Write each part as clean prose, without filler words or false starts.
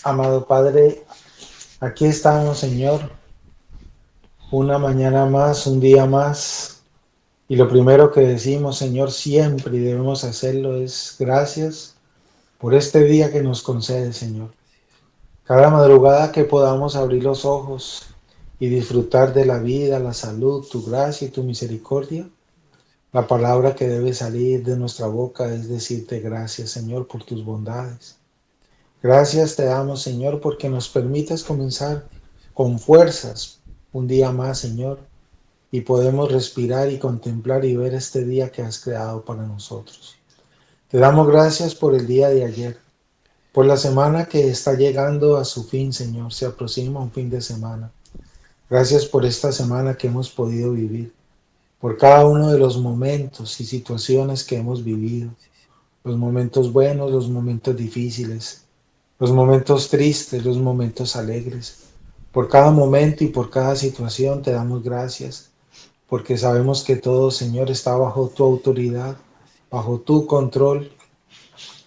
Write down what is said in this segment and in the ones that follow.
Amado Padre, aquí estamos, Señor, una mañana más, un día más, y lo primero que decimos, Señor, siempre y debemos hacerlo es gracias por este día que nos concede, Señor. Cada madrugada que podamos abrir los ojos y disfrutar de la vida, la salud, tu gracia y tu misericordia, la palabra que debe salir de nuestra boca es decirte gracias, Señor, por tus bondades. Gracias te damos, Señor, porque nos permites comenzar con fuerzas un día más, Señor, y podemos respirar y contemplar y ver este día que has creado para nosotros. Te damos gracias por el día de ayer, por la semana que está llegando a su fin, Señor, se aproxima un fin de semana. Gracias por esta semana que hemos podido vivir, por cada uno de los momentos y situaciones que hemos vivido, los momentos buenos, los momentos difíciles, los momentos tristes, los momentos alegres. Por cada momento y por cada situación te damos gracias, porque sabemos que todo, Señor, está bajo tu autoridad, bajo tu control,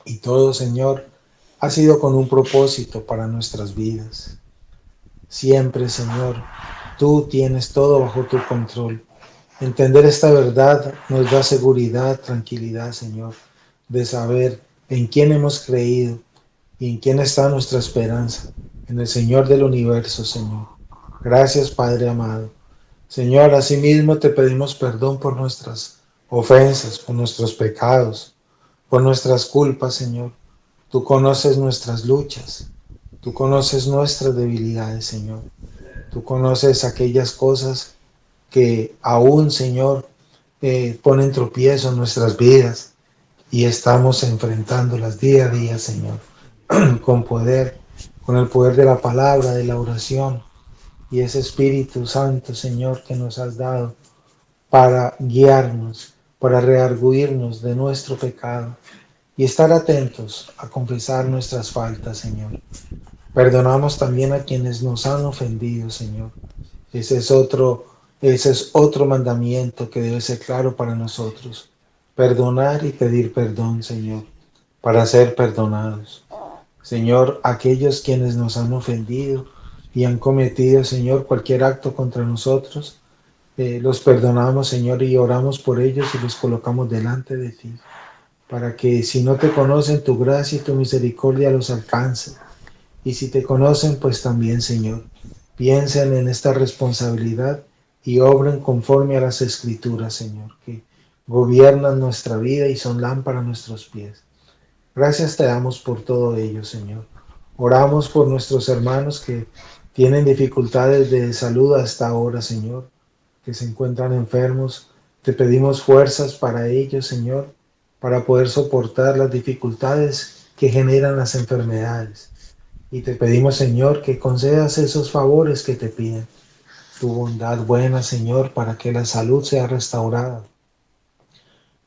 y todo, Señor, ha sido con un propósito para nuestras vidas. Siempre, Señor, tú tienes todo bajo tu control. Entender esta verdad nos da seguridad, tranquilidad, Señor, de saber en quién hemos creído y en quién está nuestra esperanza, en el Señor del universo, Señor. Gracias, Padre amado. Señor, asimismo te pedimos perdón por nuestras ofensas, por nuestros pecados, por nuestras culpas, Señor. Tú conoces nuestras luchas, tú conoces nuestras debilidades, Señor. Tú conoces aquellas cosas que aún, Señor, ponen tropiezo en nuestras vidas y estamos enfrentándolas día a día, Señor, con poder, con el poder de la palabra, de la oración y ese Espíritu Santo, Señor, que nos has dado para guiarnos, para rearguirnos de nuestro pecado y estar atentos a confesar nuestras faltas, Señor. Perdonamos también a quienes nos han ofendido, Señor. Ese es otro, ese es otro mandamiento que debe ser claro para nosotros. Perdonar y pedir perdón, Señor, para ser perdonados. Señor, aquellos quienes nos han ofendido y han cometido, Señor, cualquier acto contra nosotros, los perdonamos, Señor, y oramos por ellos y los colocamos delante de ti, para que si no te conocen, tu gracia y tu misericordia los alcance. Y si te conocen, pues también, Señor, piensen en esta responsabilidad y obren conforme a las Escrituras, Señor, que gobiernan nuestra vida y son lámpara a nuestros pies. Gracias te damos por todo ello, Señor. Oramos por nuestros hermanos que tienen dificultades de salud hasta ahora, Señor, que se encuentran enfermos. Te pedimos fuerzas para ellos, Señor, para poder soportar las dificultades que generan las enfermedades. Y te pedimos, Señor, que concedas esos favores que te piden. Tu bondad buena, Señor, para que la salud sea restaurada.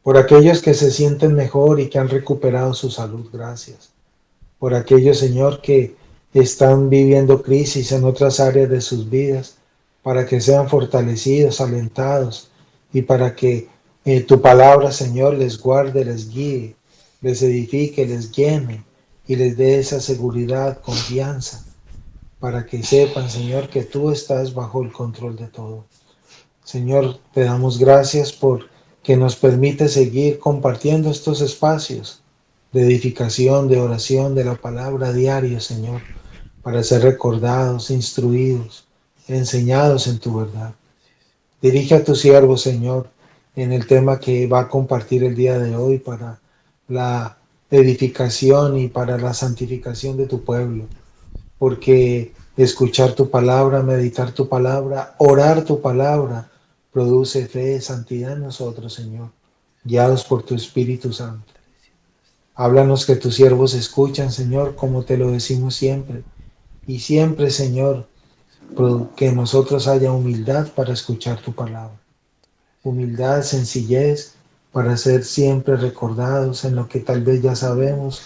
Por aquellos que se sienten mejor y que han recuperado su salud, gracias. Por aquellos, Señor, que están viviendo crisis en otras áreas de sus vidas, para que sean fortalecidos, alentados y para que tu palabra, Señor, les guarde, les guíe, les edifique, les llene y les dé esa seguridad, confianza, para que sepan, Señor, que tú estás bajo el control de todo. Señor, te damos gracias por que nos permite seguir compartiendo estos espacios de edificación, de oración, de la palabra diaria, Señor, para ser recordados, instruidos, enseñados en tu verdad. Dirige a tu siervo, Señor, en el tema que va a compartir el día de hoy para la edificación y para la santificación de tu pueblo, porque escuchar tu palabra, meditar tu palabra, orar tu palabra, produce fe, santidad en nosotros, Señor, guiados por tu Espíritu Santo. Háblanos que tus siervos escuchan, Señor, como te lo decimos siempre. Y siempre, Señor, que en nosotros haya humildad para escuchar tu palabra. Humildad, sencillez, para ser siempre recordados en lo que tal vez ya sabemos,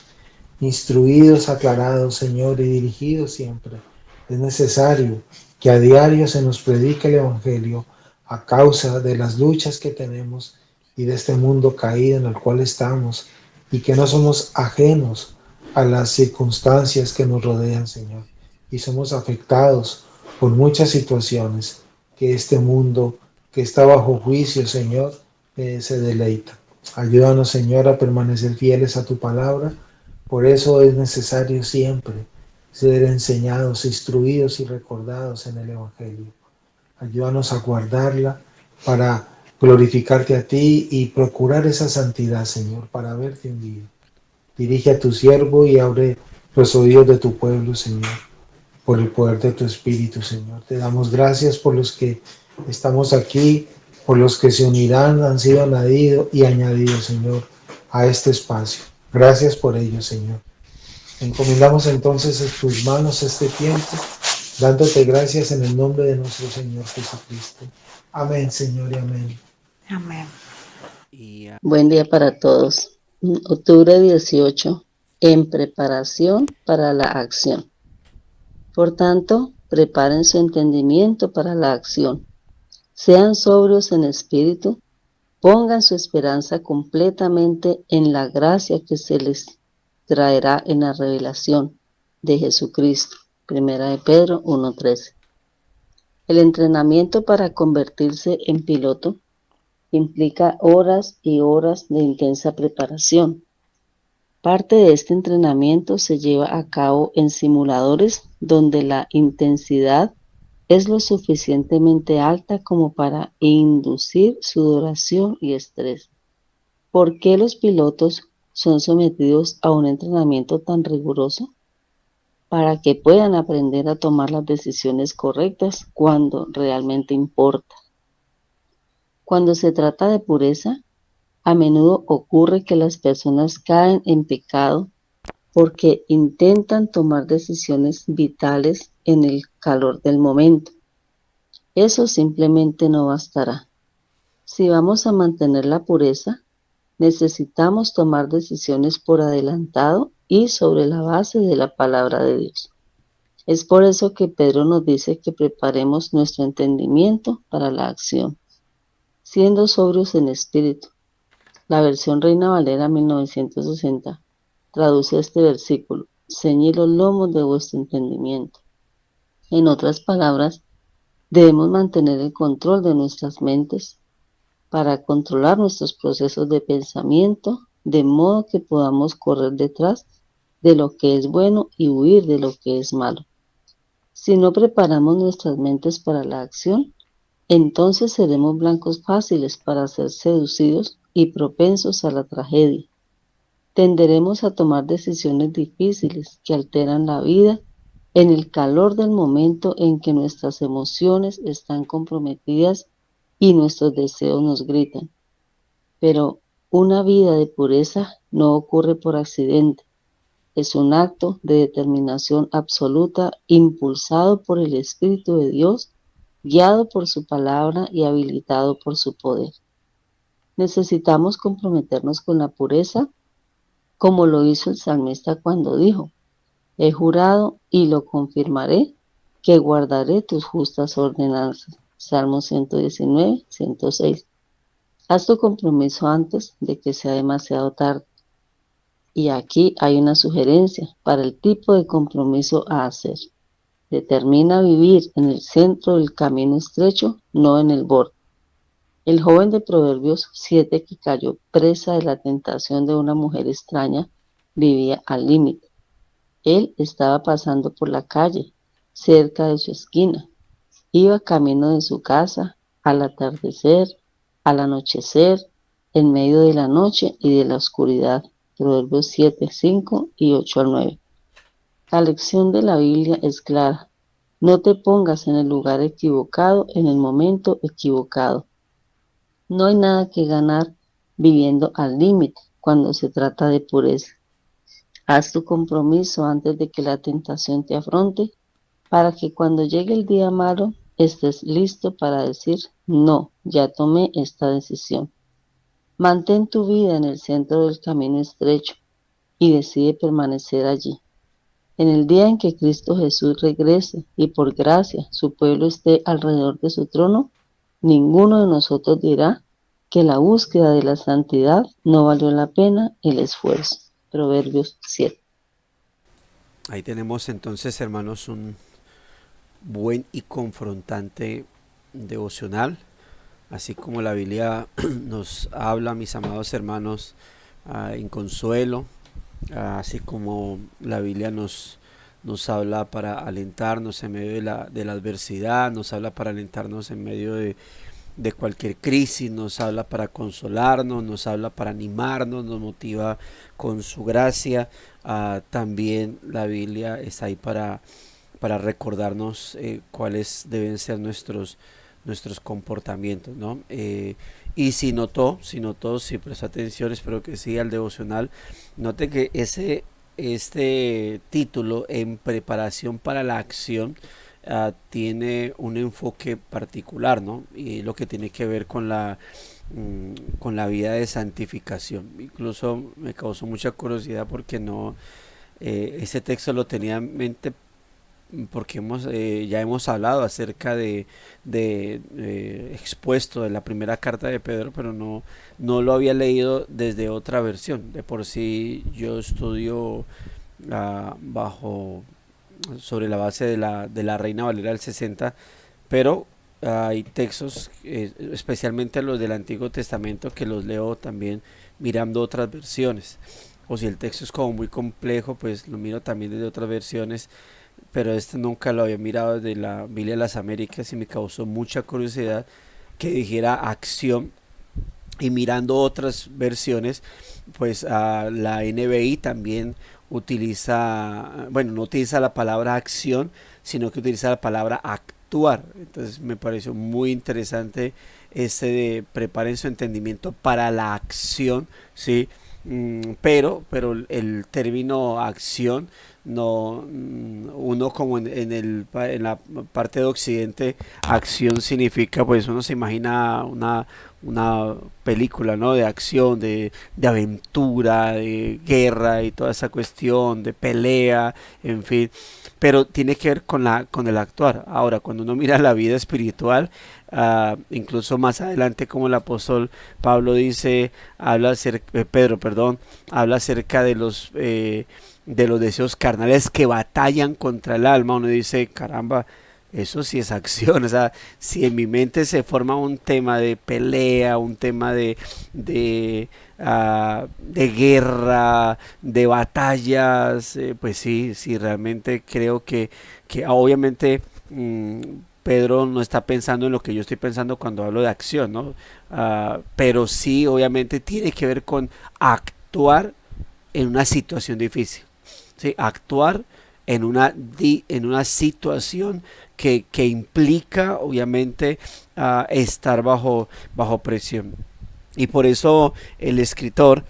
instruidos, aclarados, Señor, y dirigidos siempre. Es necesario que a diario se nos predique el Evangelio a causa de las luchas que tenemos y de este mundo caído en el cual estamos y que no somos ajenos a las circunstancias que nos rodean, Señor. Y somos afectados por muchas situaciones que este mundo que está bajo juicio, Señor, se deleita. Ayúdanos, Señor, a permanecer fieles a tu palabra. Por eso es necesario siempre ser enseñados, instruidos y recordados en el Evangelio. Ayúdanos a guardarla para glorificarte a ti y procurar esa santidad, Señor, para verte un día. Dirige a tu siervo y abre los oídos de tu pueblo, Señor, por el poder de tu Espíritu, Señor. Te damos gracias por los que estamos aquí, por los que se unirán, han sido añadidos, Señor, a este espacio. Gracias por ello, Señor. Encomendamos entonces en tus manos este tiempo, dándote gracias en el nombre de nuestro Señor Jesucristo. Amén, Señor, y amén. Amén. Buen día para todos. Octubre 18, en preparación para la acción. Por tanto, preparen su entendimiento para la acción. Sean sobrios en espíritu, pongan su esperanza completamente en la gracia que se les traerá en la revelación de Jesucristo. Primera de Pedro 1:13. El entrenamiento para convertirse en piloto implica horas y horas de intensa preparación. Parte de este entrenamiento se lleva a cabo en simuladores donde la intensidad es lo suficientemente alta como para inducir sudoración y estrés. ¿Por qué los pilotos son sometidos a un entrenamiento tan riguroso? Para que puedan aprender a tomar las decisiones correctas cuando realmente importa. Cuando se trata de pureza, a menudo ocurre que las personas caen en pecado porque intentan tomar decisiones vitales en el calor del momento. Eso simplemente no bastará. Si vamos a mantener la pureza, necesitamos tomar decisiones por adelantado y sobre la base de la palabra de Dios. Es por eso que Pedro nos dice que preparemos nuestro entendimiento para la acción, siendo sobrios en espíritu. La versión Reina Valera 1960 traduce este versículo: ceñid los lomos de vuestro entendimiento. En otras palabras, debemos mantener el control de nuestras mentes para controlar nuestros procesos de pensamiento, de modo que podamos correr detrás de lo que es bueno y huir de lo que es malo. Si no preparamos nuestras mentes para la acción, entonces seremos blancos fáciles para ser seducidos y propensos a la tragedia. Tenderemos a tomar decisiones difíciles que alteran la vida en el calor del momento en que nuestras emociones están comprometidas y nuestros deseos nos gritan. Pero una vida de pureza no ocurre por accidente. Es un acto de determinación absoluta impulsado por el Espíritu de Dios, guiado por su palabra y habilitado por su poder. Necesitamos comprometernos con la pureza, como lo hizo el salmista cuando dijo: he jurado y lo confirmaré, que guardaré tus justas ordenanzas. Salmo 119, 106. Haz tu compromiso antes de que sea demasiado tarde. Y aquí hay una sugerencia para el tipo de compromiso a hacer. Determina vivir en el centro del camino estrecho, no en el borde. El joven de Proverbios 7 que cayó presa de la tentación de una mujer extraña vivía al límite. Él estaba pasando por la calle, cerca de su esquina. Iba camino de su casa, al atardecer, al anochecer, en medio de la noche y de la oscuridad. Proverbios 7, 5 y 8 al 9. La lección de la Biblia es clara. No te pongas en el lugar equivocado en el momento equivocado. No hay nada que ganar viviendo al límite cuando se trata de pureza. Haz tu compromiso antes de que la tentación te afronte, para que cuando llegue el día malo estés listo para decir: no, ya tomé esta decisión. Mantén tu vida en el centro del camino estrecho y decide permanecer allí. En el día en que Cristo Jesús regrese y por gracia su pueblo esté alrededor de su trono, ninguno de nosotros dirá que la búsqueda de la santidad no valió la pena el esfuerzo. Proverbios 7. Ahí tenemos entonces, hermanos, un buen y confrontante devocional, así como la Biblia nos habla, mis amados hermanos, en consuelo, así como la Biblia nos habla para alentarnos en medio de la adversidad, nos habla para alentarnos en medio de cualquier crisis, nos habla para consolarnos, nos habla para animarnos, nos motiva con su gracia. También la Biblia está ahí para recordarnos cuáles deben ser nuestros comportamientos, ¿no? Y si presta atención, espero que sí, al devocional, note que este título, en preparación para la acción, tiene un enfoque particular, ¿no? Y lo que tiene que ver con la vida de santificación. Incluso me causó mucha curiosidad porque ese texto lo tenía en mente porque ya hemos hablado acerca de expuesto de la primera carta de Pedro, pero no lo había leído desde otra versión. De por sí yo estudio bajo sobre la base de la Reina Valera del 60, pero hay textos, especialmente los del Antiguo Testamento, que los leo también mirando otras versiones. O si el texto es como muy complejo, pues lo miro también desde otras versiones, pero este nunca lo había mirado desde la Biblia de las Américas y me causó mucha curiosidad que dijera acción. Y mirando otras versiones, pues la NBI también utiliza, bueno, no utiliza la palabra acción, sino que utiliza la palabra actuar. Entonces me pareció muy interesante este de preparen su entendimiento para la acción, ¿sí? Pero el término acción no, uno como en la parte de Occidente, acción significa, pues uno se imagina una película, ¿no? De acción, de aventura, de guerra y toda esa cuestión, de pelea, en fin, pero tiene que ver con el actuar. Ahora, cuando uno mira la vida espiritual, incluso más adelante, como el apóstol Pablo dice, Pedro, perdón, habla acerca de los deseos carnales que batallan contra el alma. Uno dice, caramba, eso sí es acción. O sea, si en mi mente se forma un tema de pelea, un tema de guerra, de batallas, pues sí, realmente creo que obviamente Pedro no está pensando en lo que yo estoy pensando cuando hablo de acción, ¿no? Pero sí, obviamente tiene que ver con actuar en una situación difícil, ¿sí? Actuar en una situación que implica, obviamente, estar bajo presión. Y por eso el escritor,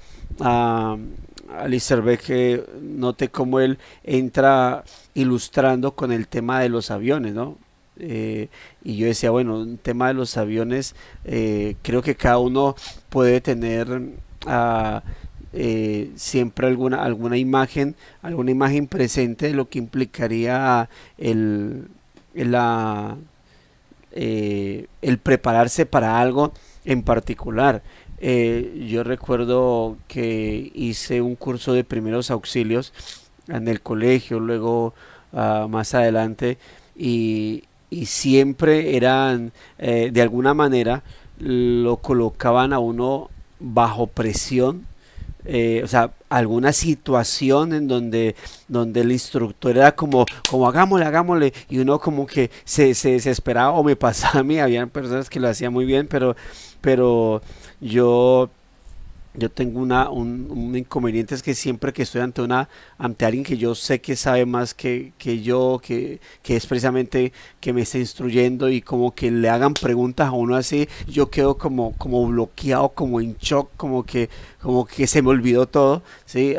Alistair Beck, note cómo él entra ilustrando con el tema de los aviones, ¿no? Y yo decía, bueno, un tema de los aviones, creo que cada uno puede tener siempre alguna imagen presente de lo que implicaría la, el prepararse para algo en particular. Yo recuerdo que hice un curso de primeros auxilios en el colegio, luego más adelante, y siempre eran, de alguna manera, lo colocaban a uno bajo presión, o sea, alguna situación en donde el instructor era como hagámosle, y uno como que se desesperaba, o me pasaba a mí, habían personas que lo hacían muy bien, pero yo yo tengo un inconveniente, es que siempre que estoy ante alguien que yo sé que sabe más que yo, que es precisamente que me está instruyendo, y como que le hagan preguntas a uno así, yo quedo como bloqueado, como en shock, como que se me olvidó todo, ¿sí?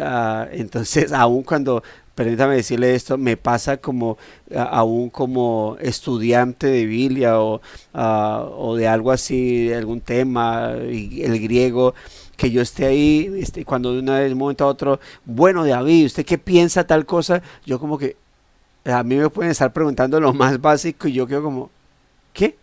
Entonces, aún cuando, permítame decirle esto, me pasa como aún como estudiante de Biblia o de algo así, de algún tema, y el griego, que yo esté ahí, cuando de un momento a otro, bueno, David, ¿usted qué piensa tal cosa? Yo como que, a mí me pueden estar preguntando lo más básico y yo quedo como, ¿qué?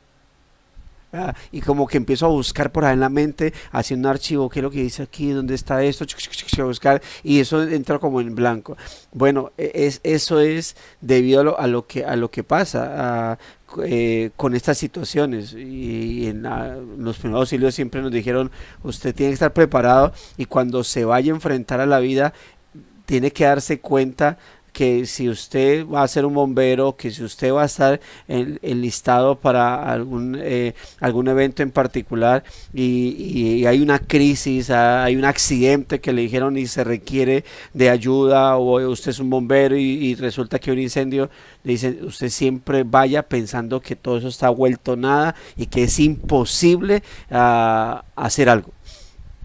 y como que empiezo a buscar por ahí en la mente, haciendo un archivo, qué es lo que dice aquí, dónde está esto, a buscar, y eso entra como en blanco. Bueno, eso es debido a lo que pasa con estas situaciones. Y en los primeros auxilios siempre nos dijeron, usted tiene que estar preparado, y cuando se vaya a enfrentar a la vida, tiene que darse cuenta que si usted va a ser un bombero, que si usted va a estar enlistado para algún evento en particular, y hay una crisis, hay un accidente que le dijeron y se requiere de ayuda, o usted es un bombero y resulta que hay un incendio, le dicen, usted siempre vaya pensando que todo eso está vuelto nada y que es imposible hacer algo.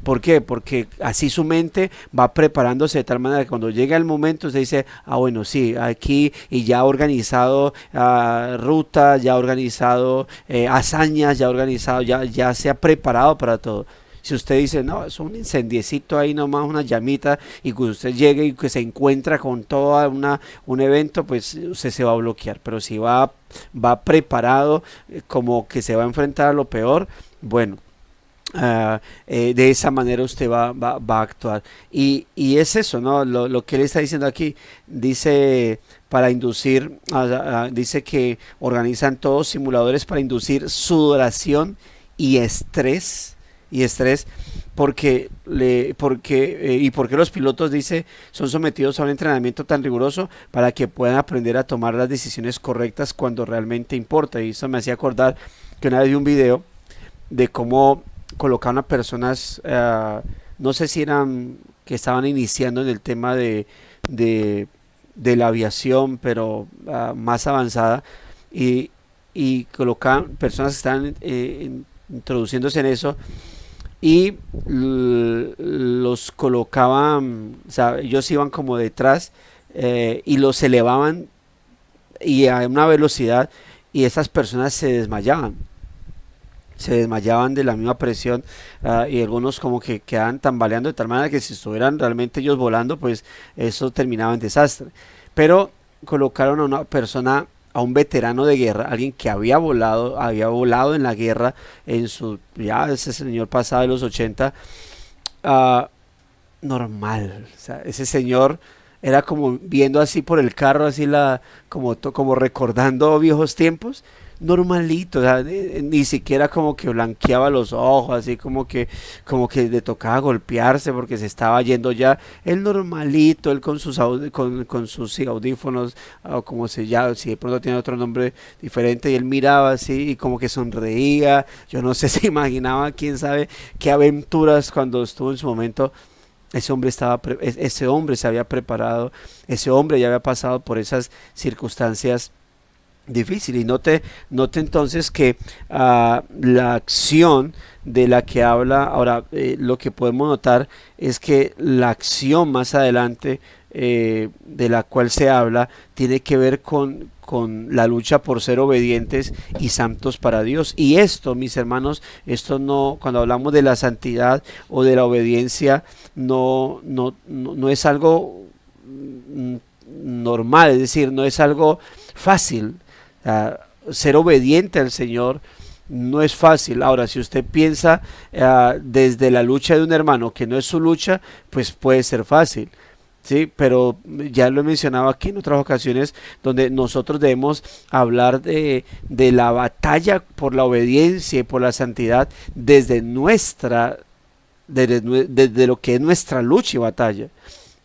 ¿Por qué? Porque así su mente va preparándose de tal manera que cuando llega el momento se dice, bueno, sí, aquí, y ya ha organizado rutas, ya ha organizado hazañas, ya ha organizado, ya se ha preparado para todo. Si usted dice, no, es un incendiecito ahí nomás, una llamita, y cuando usted llegue y que se encuentra con todo un evento, pues usted se va a bloquear. Pero si va preparado, como que se va a enfrentar a lo peor, bueno, de esa manera usted va a actuar, y es eso, ¿no? Lo que él está diciendo aquí, dice para inducir, dice que organizan todos simuladores para inducir sudoración y estrés, porque y porque los pilotos, dice, son sometidos a un entrenamiento tan riguroso para que puedan aprender a tomar las decisiones correctas cuando realmente importa. Y eso me hacía acordar que una vez vi un video de cómo colocaban a personas, no sé si eran que estaban iniciando en el tema de la aviación, pero más avanzada, y colocaban personas que estaban introduciéndose en eso, y los colocaban, o sea, ellos iban como detrás, y los elevaban y a una velocidad, y esas personas se desmayaban de la misma presión, y algunos como que quedaban tambaleando de tal manera que si estuvieran realmente ellos volando, pues eso terminaba en desastre. Pero colocaron a una persona, a un veterano de guerra, alguien que había volado en la guerra, ya ese señor pasado de los 80, normal, o sea, ese señor era como viendo así por el carro, así como recordando viejos tiempos, normalito, o sea, ni siquiera como que blanqueaba los ojos, así como que le tocaba golpearse porque se estaba yendo ya, el normalito, él con sus sí, audífonos, o como se llama, si de pronto tiene otro nombre diferente, y él miraba así y como que sonreía, yo no sé si imaginaba, quién sabe qué aventuras cuando estuvo en su momento. Ese hombre se había preparado, ese hombre ya había pasado por esas circunstancias difícil. Y note entonces que la acción de la que habla ahora, lo que podemos notar es que la acción más adelante, de la cual se habla, tiene que ver con la lucha por ser obedientes y santos para Dios. Y esto, mis hermanos, esto no, cuando hablamos de la santidad o de la obediencia, no es algo normal, es decir, no es algo fácil. Ser obediente al Señor no es fácil. Ahora, si usted piensa desde la lucha de un hermano, que no es su lucha, pues puede ser fácil, ¿sí? Pero ya lo he mencionado aquí en otras ocasiones, donde nosotros debemos hablar de la batalla por la obediencia y por la santidad desde lo que es nuestra lucha y batalla.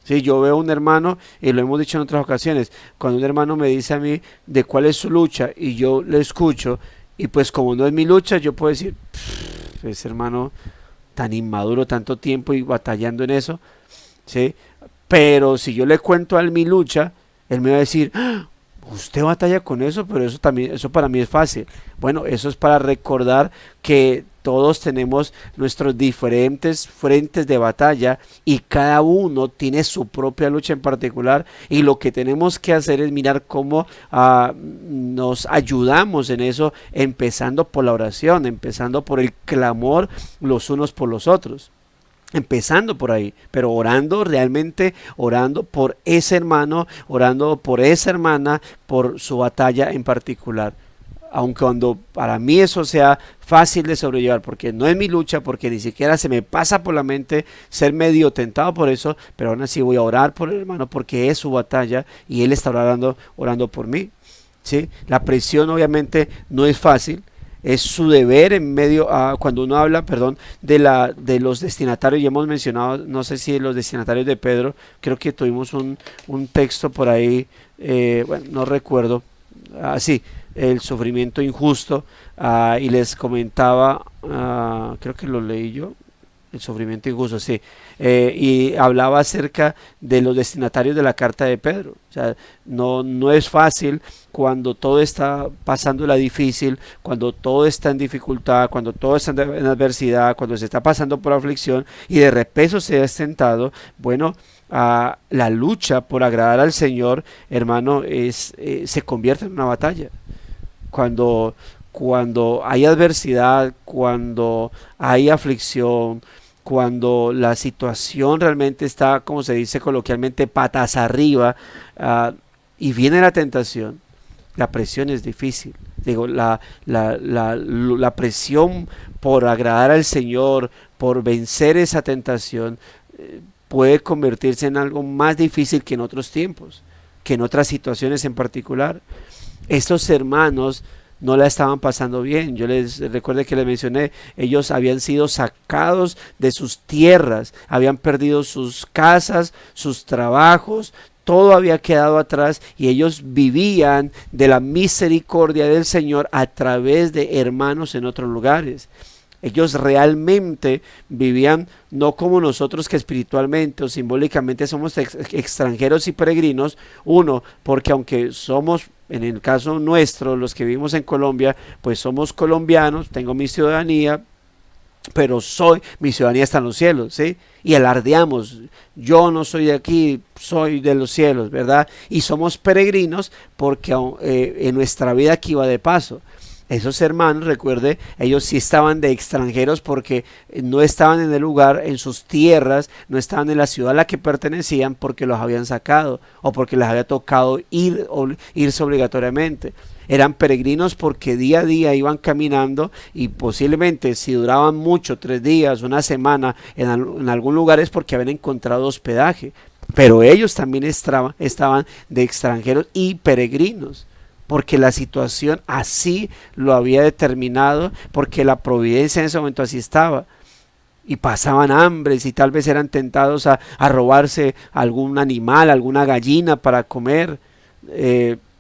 Sí, yo veo un hermano, y lo hemos dicho en otras ocasiones, cuando un hermano me dice a mí de cuál es su lucha y yo le escucho, y pues como no es mi lucha, yo puedo decir, ese hermano tan inmaduro, tanto tiempo y batallando en eso, ¿sí? Pero si yo le cuento a él mi lucha, él me va a decir, usted batalla con eso, pero eso para mí es fácil. Bueno, eso es para recordar que todos tenemos nuestros diferentes frentes de batalla, y cada uno tiene su propia lucha en particular, y lo que tenemos que hacer es mirar cómo nos ayudamos en eso, empezando por la oración, empezando por el clamor los unos por los otros. Empezando por ahí, pero orando, realmente orando por ese hermano, orando por esa hermana, por su batalla en particular. aunque cuando para mí eso sea fácil de sobrellevar, porque no es mi lucha, porque ni siquiera se me pasa por la mente ser medio tentado por eso, pero aún así voy a orar por el hermano porque es su batalla y él está orando por mí. ¿Sí? La presión obviamente no es fácil, es su deber en medio, cuando uno habla, perdón, de los destinatarios, ya hemos mencionado, no sé si los destinatarios de Pedro, creo que tuvimos un texto por ahí, bueno, no recuerdo, sí, el sufrimiento injusto, y les comentaba, creo que lo leí yo, el sufrimiento injusto, sí. Y hablaba acerca de los destinatarios de la carta de Pedro. O sea, no es fácil cuando todo está pasando la difícil, cuando todo está en dificultad, cuando todo está en adversidad, cuando se está pasando por aflicción y de repente se ha tentado. Bueno, la lucha por agradar al Señor, hermano, se convierte en una batalla. Cuando hay adversidad, cuando hay aflicción, cuando la situación realmente está, como se dice coloquialmente, patas arriba, y viene la tentación, la presión es difícil. Digo, la presión por agradar al Señor, por vencer esa tentación, puede convertirse en algo más difícil que en otros tiempos, que en otras situaciones en particular. Estos hermanos no la estaban pasando bien. Yo les recuerdo que les mencioné, ellos habían sido sacados de sus tierras, habían perdido sus casas, sus trabajos, todo había quedado atrás y ellos vivían de la misericordia del Señor a través de hermanos en otros lugares. Ellos realmente vivían no como nosotros, que espiritualmente o simbólicamente somos extranjeros y peregrinos. Uno, porque aunque somos, en el caso nuestro, los que vivimos en Colombia, pues somos colombianos, tengo mi ciudadanía, pero mi ciudadanía está en los cielos, ¿sí? Y alardeamos, yo no soy de aquí, soy de los cielos, ¿verdad? Y somos peregrinos porque en nuestra vida aquí va de paso. Esos hermanos, recuerde, ellos sí estaban de extranjeros porque no estaban en el lugar, en sus tierras, no estaban en la ciudad a la que pertenecían porque los habían sacado o porque les había tocado irse obligatoriamente. Eran peregrinos porque día a día iban caminando y posiblemente si duraban mucho, 3 días, una semana en algún lugar es porque habían encontrado hospedaje. Pero ellos también estaban de extranjeros y peregrinos, porque la situación así lo había determinado, porque la providencia en ese momento así estaba. Y pasaban hambres y tal vez eran tentados a robarse algún animal, alguna gallina para comer.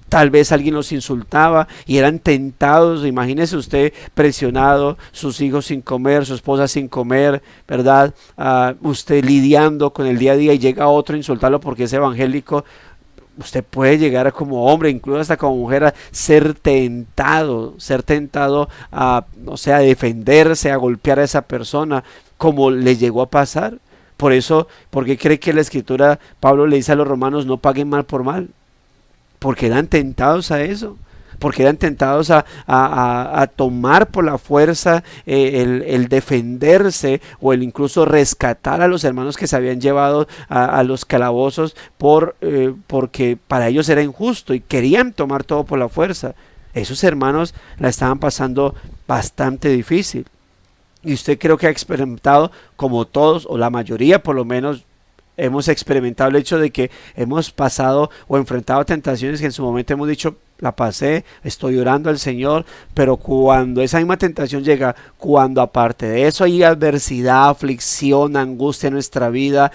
Tal vez alguien los insultaba y eran tentados. Imagínese usted presionado, sus hijos sin comer, su esposa sin comer, ¿verdad? Usted lidiando con el día a día y llega otro a insultarlo porque es evangélico. Usted puede llegar como hombre, incluso hasta como mujer, a ser tentado a, no sé, a defenderse, a golpear a esa persona, como le llegó a pasar. Por eso, porque cree que la escritura, Pablo le dice a los romanos, no paguen mal por mal, porque eran tentados a eso, porque eran tentados a tomar por la fuerza el defenderse o el incluso rescatar a los hermanos que se habían llevado a los calabozos porque para ellos era injusto y querían tomar todo por la fuerza. Esos hermanos la estaban pasando bastante difícil. Y usted creo que ha experimentado, como todos o la mayoría por lo menos, hemos experimentado el hecho de que hemos pasado o enfrentado tentaciones que en su momento hemos dicho, la pasé, estoy orando al Señor, pero cuando esa misma tentación llega, cuando aparte de eso hay adversidad, aflicción, angustia en nuestra vida,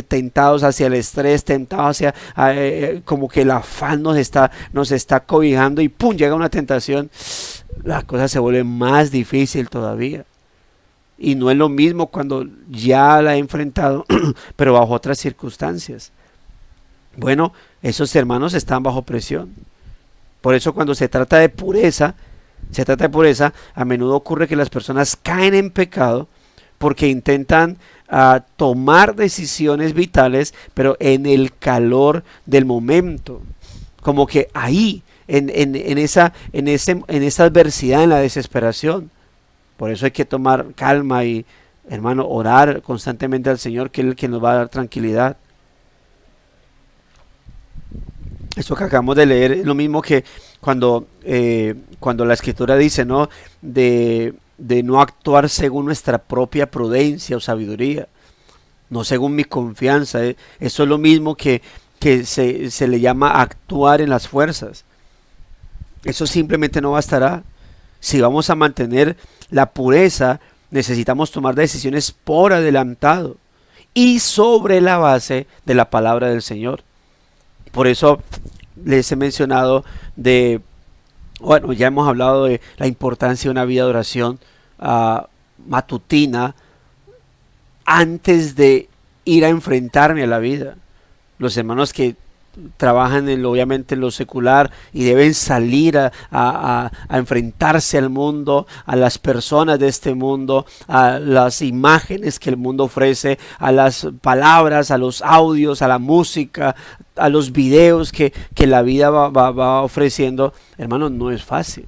tentados hacia el estrés, tentados hacia como que el afán nos está cobijando y ¡pum! Llega una tentación, la cosa se vuelve más difícil todavía. Y no es lo mismo cuando ya la he enfrentado, pero bajo otras circunstancias. Bueno, esos hermanos están bajo presión. Por eso cuando se trata de pureza, a menudo ocurre que las personas caen en pecado porque intentan tomar decisiones vitales, pero en el calor del momento. Como que ahí, en esa adversidad, en la desesperación. Por eso hay que tomar calma y, hermano, orar constantemente al Señor, que es el que nos va a dar tranquilidad. Eso que acabamos de leer es lo mismo que cuando la escritura dice, ¿no? De no actuar según nuestra propia prudencia o sabiduría, no según mi confianza. Eso es lo mismo que se le llama actuar en las fuerzas. Eso simplemente no bastará. Si vamos a mantener la pureza, necesitamos tomar decisiones por adelantado y sobre la base de la palabra del Señor. Por eso les he mencionado bueno, ya hemos hablado de la importancia de una vida de oración matutina antes de ir a enfrentarme a la vida. Los hermanos que trabajan obviamente en lo secular y deben salir a enfrentarse al mundo, a las personas de este mundo, a las imágenes que el mundo ofrece, a las palabras, a los audios, a la música, a los videos que la vida va ofreciendo. Hermanos, no es fácil.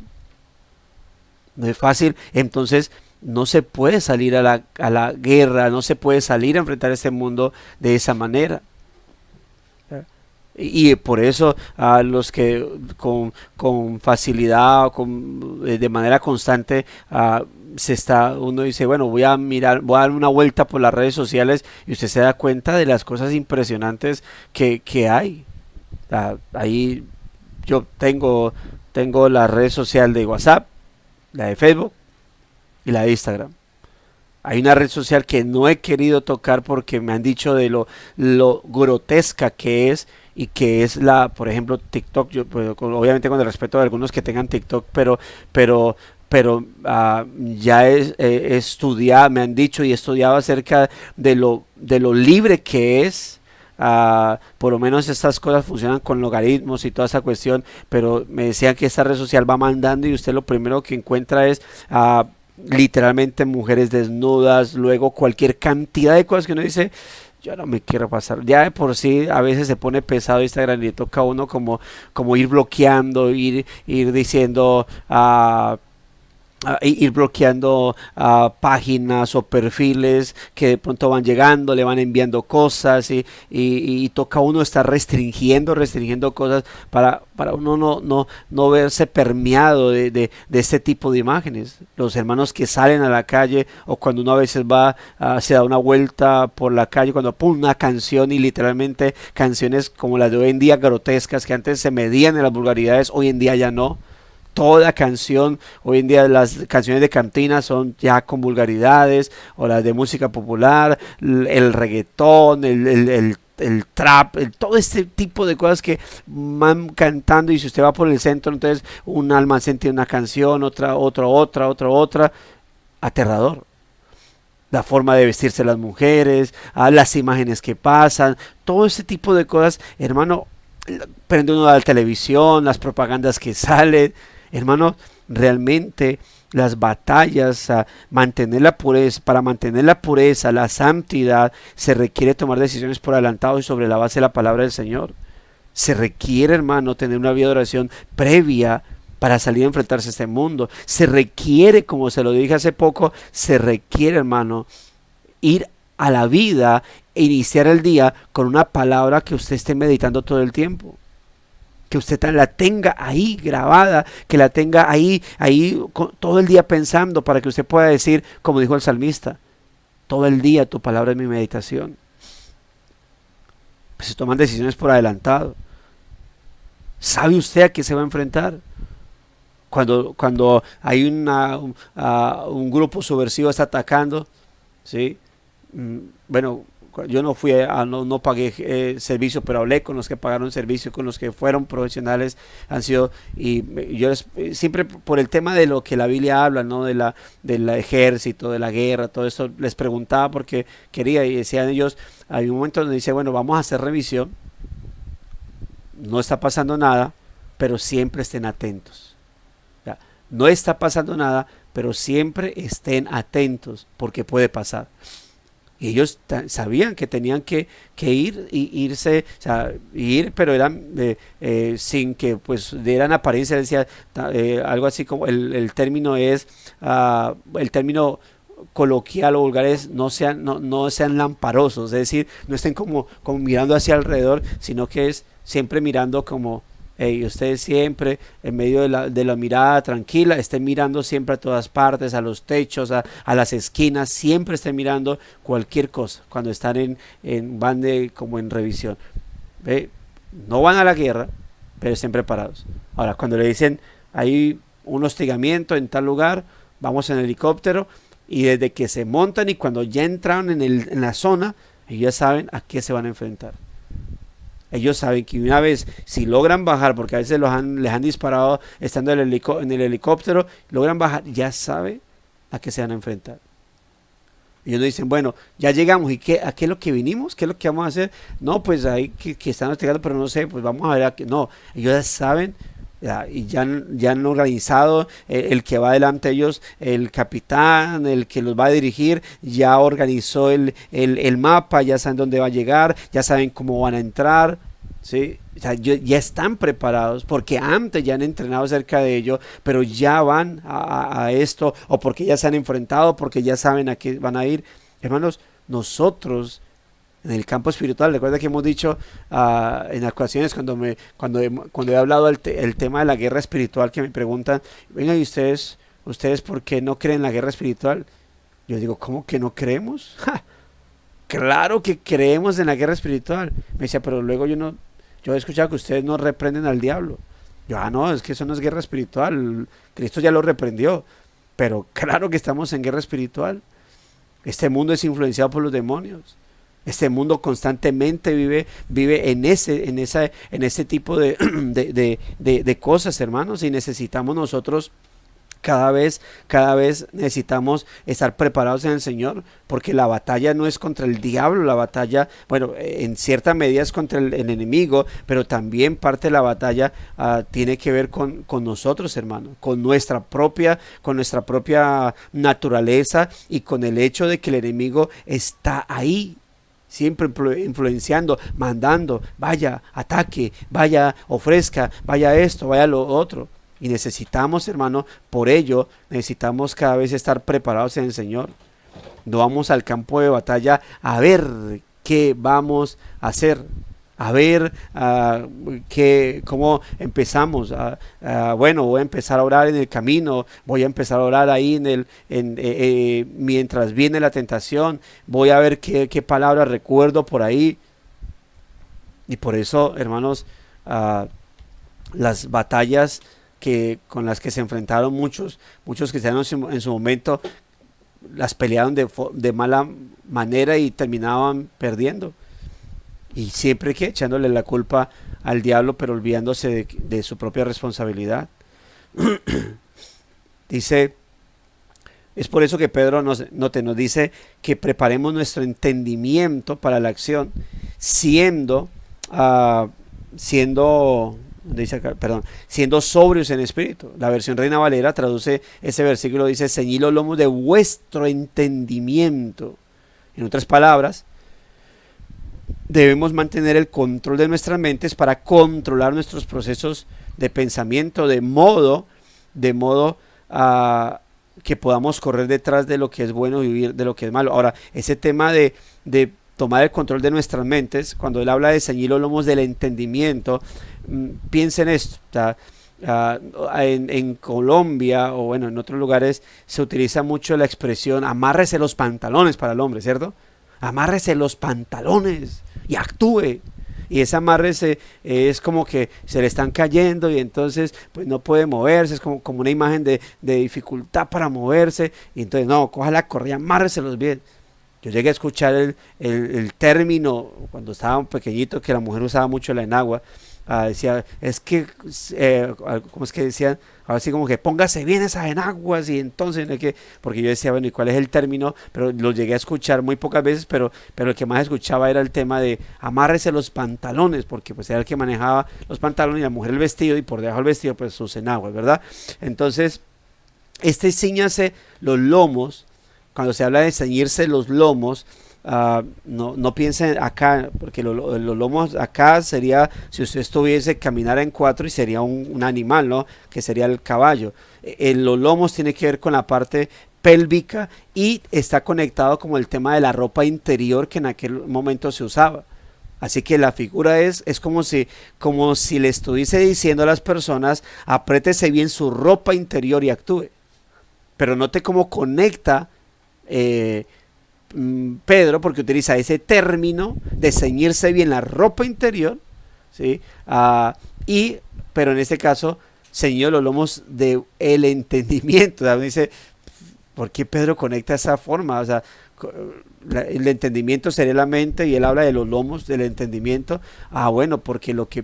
No es fácil. Entonces no se puede salir a la guerra, no se puede salir a enfrentar este mundo de esa manera. Y por eso a los que con facilidad, de manera constante, uno dice, bueno, voy a dar una vuelta por las redes sociales, y usted se da cuenta de las cosas impresionantes que hay. Ahí yo tengo la red social de WhatsApp, la de Facebook y la de Instagram. Hay una red social que no he querido tocar porque me han dicho de lo grotesca que es, y que es por ejemplo, TikTok. Yo, pues, obviamente con el respeto de algunos que tengan TikTok, pero ya he estudiado, me han dicho y he estudiado acerca de lo libre que es. Por lo menos estas cosas funcionan con logaritmos y toda esa cuestión, pero me decían que esta red social va mandando y usted lo primero que encuentra es literalmente mujeres desnudas, luego cualquier cantidad de cosas que uno dice, yo no me quiero pasar. Ya de por sí a veces se pone pesado Instagram y le toca a uno como ir bloqueando, ir diciendo ir bloqueando páginas o perfiles que de pronto van llegando, le van enviando cosas, y toca a uno estar restringiendo cosas para uno no verse permeado de este tipo de imágenes. Los hermanos que salen a la calle, o cuando uno a veces va, se da una vuelta por la calle, cuando pone una canción, y literalmente canciones como las de hoy en día, grotescas, que antes se medían en las vulgaridades, hoy en día ya no. Toda canción, hoy en día las canciones de cantina son ya con vulgaridades, o las de música popular, el reggaetón, el trap, todo este tipo de cosas que van cantando. Y si usted va por el centro, entonces un almacén tiene una canción, otra, aterrador. La forma de vestirse las mujeres, las imágenes que pasan, todo este tipo de cosas, hermano. Prende uno a la televisión, las propagandas que salen. Hermano, realmente las batallas para mantener la pureza, la santidad, se requiere tomar decisiones por adelantado y sobre la base de la palabra del Señor. Se requiere, hermano, tener una vida de oración previa para salir a enfrentarse a este mundo. Se requiere, como se lo dije hace poco, se requiere, hermano, ir a la vida e iniciar el día con una palabra que usted esté meditando todo el tiempo. Que usted la tenga ahí grabada, que la tenga ahí todo el día pensando, para que usted pueda decir, como dijo el salmista, todo el día tu palabra es mi meditación. Pues se toman decisiones por adelantado. ¿Sabe usted a qué se va a enfrentar? Cuando hay un grupo subversivo está atacando, ¿sí? Bueno, yo no fui no pagué servicio, pero hablé con los que pagaron servicio, con los que fueron profesionales, han sido, y yo siempre por el tema de lo que la Biblia habla, ¿no? Del ejército, de la guerra, todo eso, les preguntaba porque quería, y decían ellos, hay un momento donde dice, bueno, vamos a hacer revisión, no está pasando nada, pero siempre estén atentos. Ya, no está pasando nada, pero siempre estén atentos, porque puede pasar. Y ellos sabían que tenían que irse, o sea, pero eran sin que pues dieran apariencia. Decía algo así como el término es, el término coloquial o vulgar es, no sean lamparosos, es decir, no estén como mirando hacia alrededor, sino que es siempre mirando como Y ustedes siempre, en medio de la mirada tranquila, estén mirando siempre a todas partes, a los techos, a las esquinas, siempre estén mirando cualquier cosa cuando están van como en revisión. ¿Ve? No van a la guerra, pero estén preparados. Ahora, cuando le dicen hay un hostigamiento en tal lugar, vamos en helicóptero, y desde que se montan y cuando ya entraron en la zona, ellos ya saben a qué se van a enfrentar. Ellos saben que una vez, si logran bajar, porque a veces les han disparado estando en el helicóptero, logran bajar, ya saben a qué se van a enfrentar. Ellos no dicen, bueno, ya llegamos, ¿y a qué es lo que vinimos? ¿Qué es lo que vamos a hacer? No, pues ahí que están hostigando, pero no sé, pues vamos a ver a qué. No, ellos ya saben, y ya han organizado, el que va delante de ellos, el capitán, el que los va a dirigir, ya organizó el mapa, ya saben dónde va a llegar, ya saben cómo van a entrar, ¿sí? O sea, ya están preparados porque antes ya han entrenado acerca de ello, pero ya van a esto, o porque ya se han enfrentado, porque ya saben a qué van a ir. Hermanos, nosotros en el campo espiritual, recuerda que hemos dicho en ocasiones cuando he hablado el tema de la guerra espiritual, que me preguntan, venga, ¿y ustedes por qué no creen en la guerra espiritual? Yo digo, ¿cómo que no creemos? ¡Ja! Claro que creemos en la guerra espiritual. Me decía, pero luego yo he escuchado que ustedes no reprenden al diablo. Yo, no, es que eso no es guerra espiritual, Cristo ya lo reprendió. Pero claro que estamos en guerra espiritual. Este mundo es influenciado por los demonios. Este mundo constantemente vive en ese tipo de cosas, hermanos, y necesitamos nosotros cada vez necesitamos estar preparados en el Señor, porque la batalla no es contra el diablo, la batalla, bueno, en cierta medida es contra el enemigo, pero también parte de la batalla tiene que ver con nosotros, hermano, con nuestra propia naturaleza, y con el hecho de que el enemigo está ahí, siempre influenciando, mandando, vaya, ataque, vaya, ofrezca, vaya esto, vaya lo otro. Y necesitamos, hermano, por ello, necesitamos cada vez estar preparados en el Señor. No vamos al campo de batalla a ver qué vamos a hacer, a ver cómo empezamos. Bueno, voy a empezar a orar en el camino, voy a empezar a orar ahí mientras viene la tentación, voy a ver qué palabras recuerdo por ahí. Y por eso, hermanos, las batallas con las que se enfrentaron muchos cristianos en su momento, las pelearon de mala manera y terminaban perdiendo, y siempre echándole la culpa al diablo, pero olvidándose de su propia responsabilidad. Dice, es por eso que Pedro nos dice que preparemos nuestro entendimiento para la acción, siendo sobrios en espíritu. La versión Reina Valera traduce ese versículo, dice, ceñid los lomos de vuestro entendimiento. En otras palabras, debemos mantener el control de nuestras mentes para controlar nuestros procesos de pensamiento, de modo que podamos correr detrás de lo que es bueno y vivir de lo que es malo. Ahora, ese tema de tomar el control de nuestras mentes, cuando él habla de ceñir los lomos del entendimiento, piensen esto, en Colombia, o bueno, en otros lugares se utiliza mucho la expresión amárrese los pantalones para el hombre, ¿cierto? Amárrese los pantalones y actúe. Y ese amarrese es como que se le están cayendo y entonces pues no puede moverse, es como una imagen de dificultad para moverse, y entonces no, coja la correa, amárreselos bien. Yo llegué a escuchar el término cuando estaba pequeñito, que la mujer usaba mucho la enagua. Decía, es que, ¿cómo es que decían? Ahora sí, como que póngase bien esas enaguas, y entonces, porque yo decía, bueno, ¿y cuál es el término? Pero lo llegué a escuchar muy pocas veces, pero el que más escuchaba era el tema de amárrese los pantalones, porque pues era el que manejaba los pantalones y la mujer el vestido, y por debajo del vestido pues sus enaguas, ¿verdad? Entonces, ciñase los lomos. Cuando se habla de ceñirse los lomos, no piensen acá, porque los lomos acá sería, si usted estuviese caminar en cuatro, y sería un animal, ¿no? Que sería el caballo. Los lomos tiene que ver con la parte pélvica, y está conectado como el tema de la ropa interior que en aquel momento se usaba. Así que la figura es como si le estuviese diciendo a las personas, apriétese bien su ropa interior y actúe. Pero note cómo conecta Pedro, porque utiliza ese término de ceñirse bien la ropa interior, ¿sí? Pero en este caso, ceñido los lomos del entendimiento. O sea, uno dice, ¿por qué Pedro conecta esa forma? O sea, el entendimiento sería la mente y él habla de los lomos del entendimiento. Bueno, porque lo que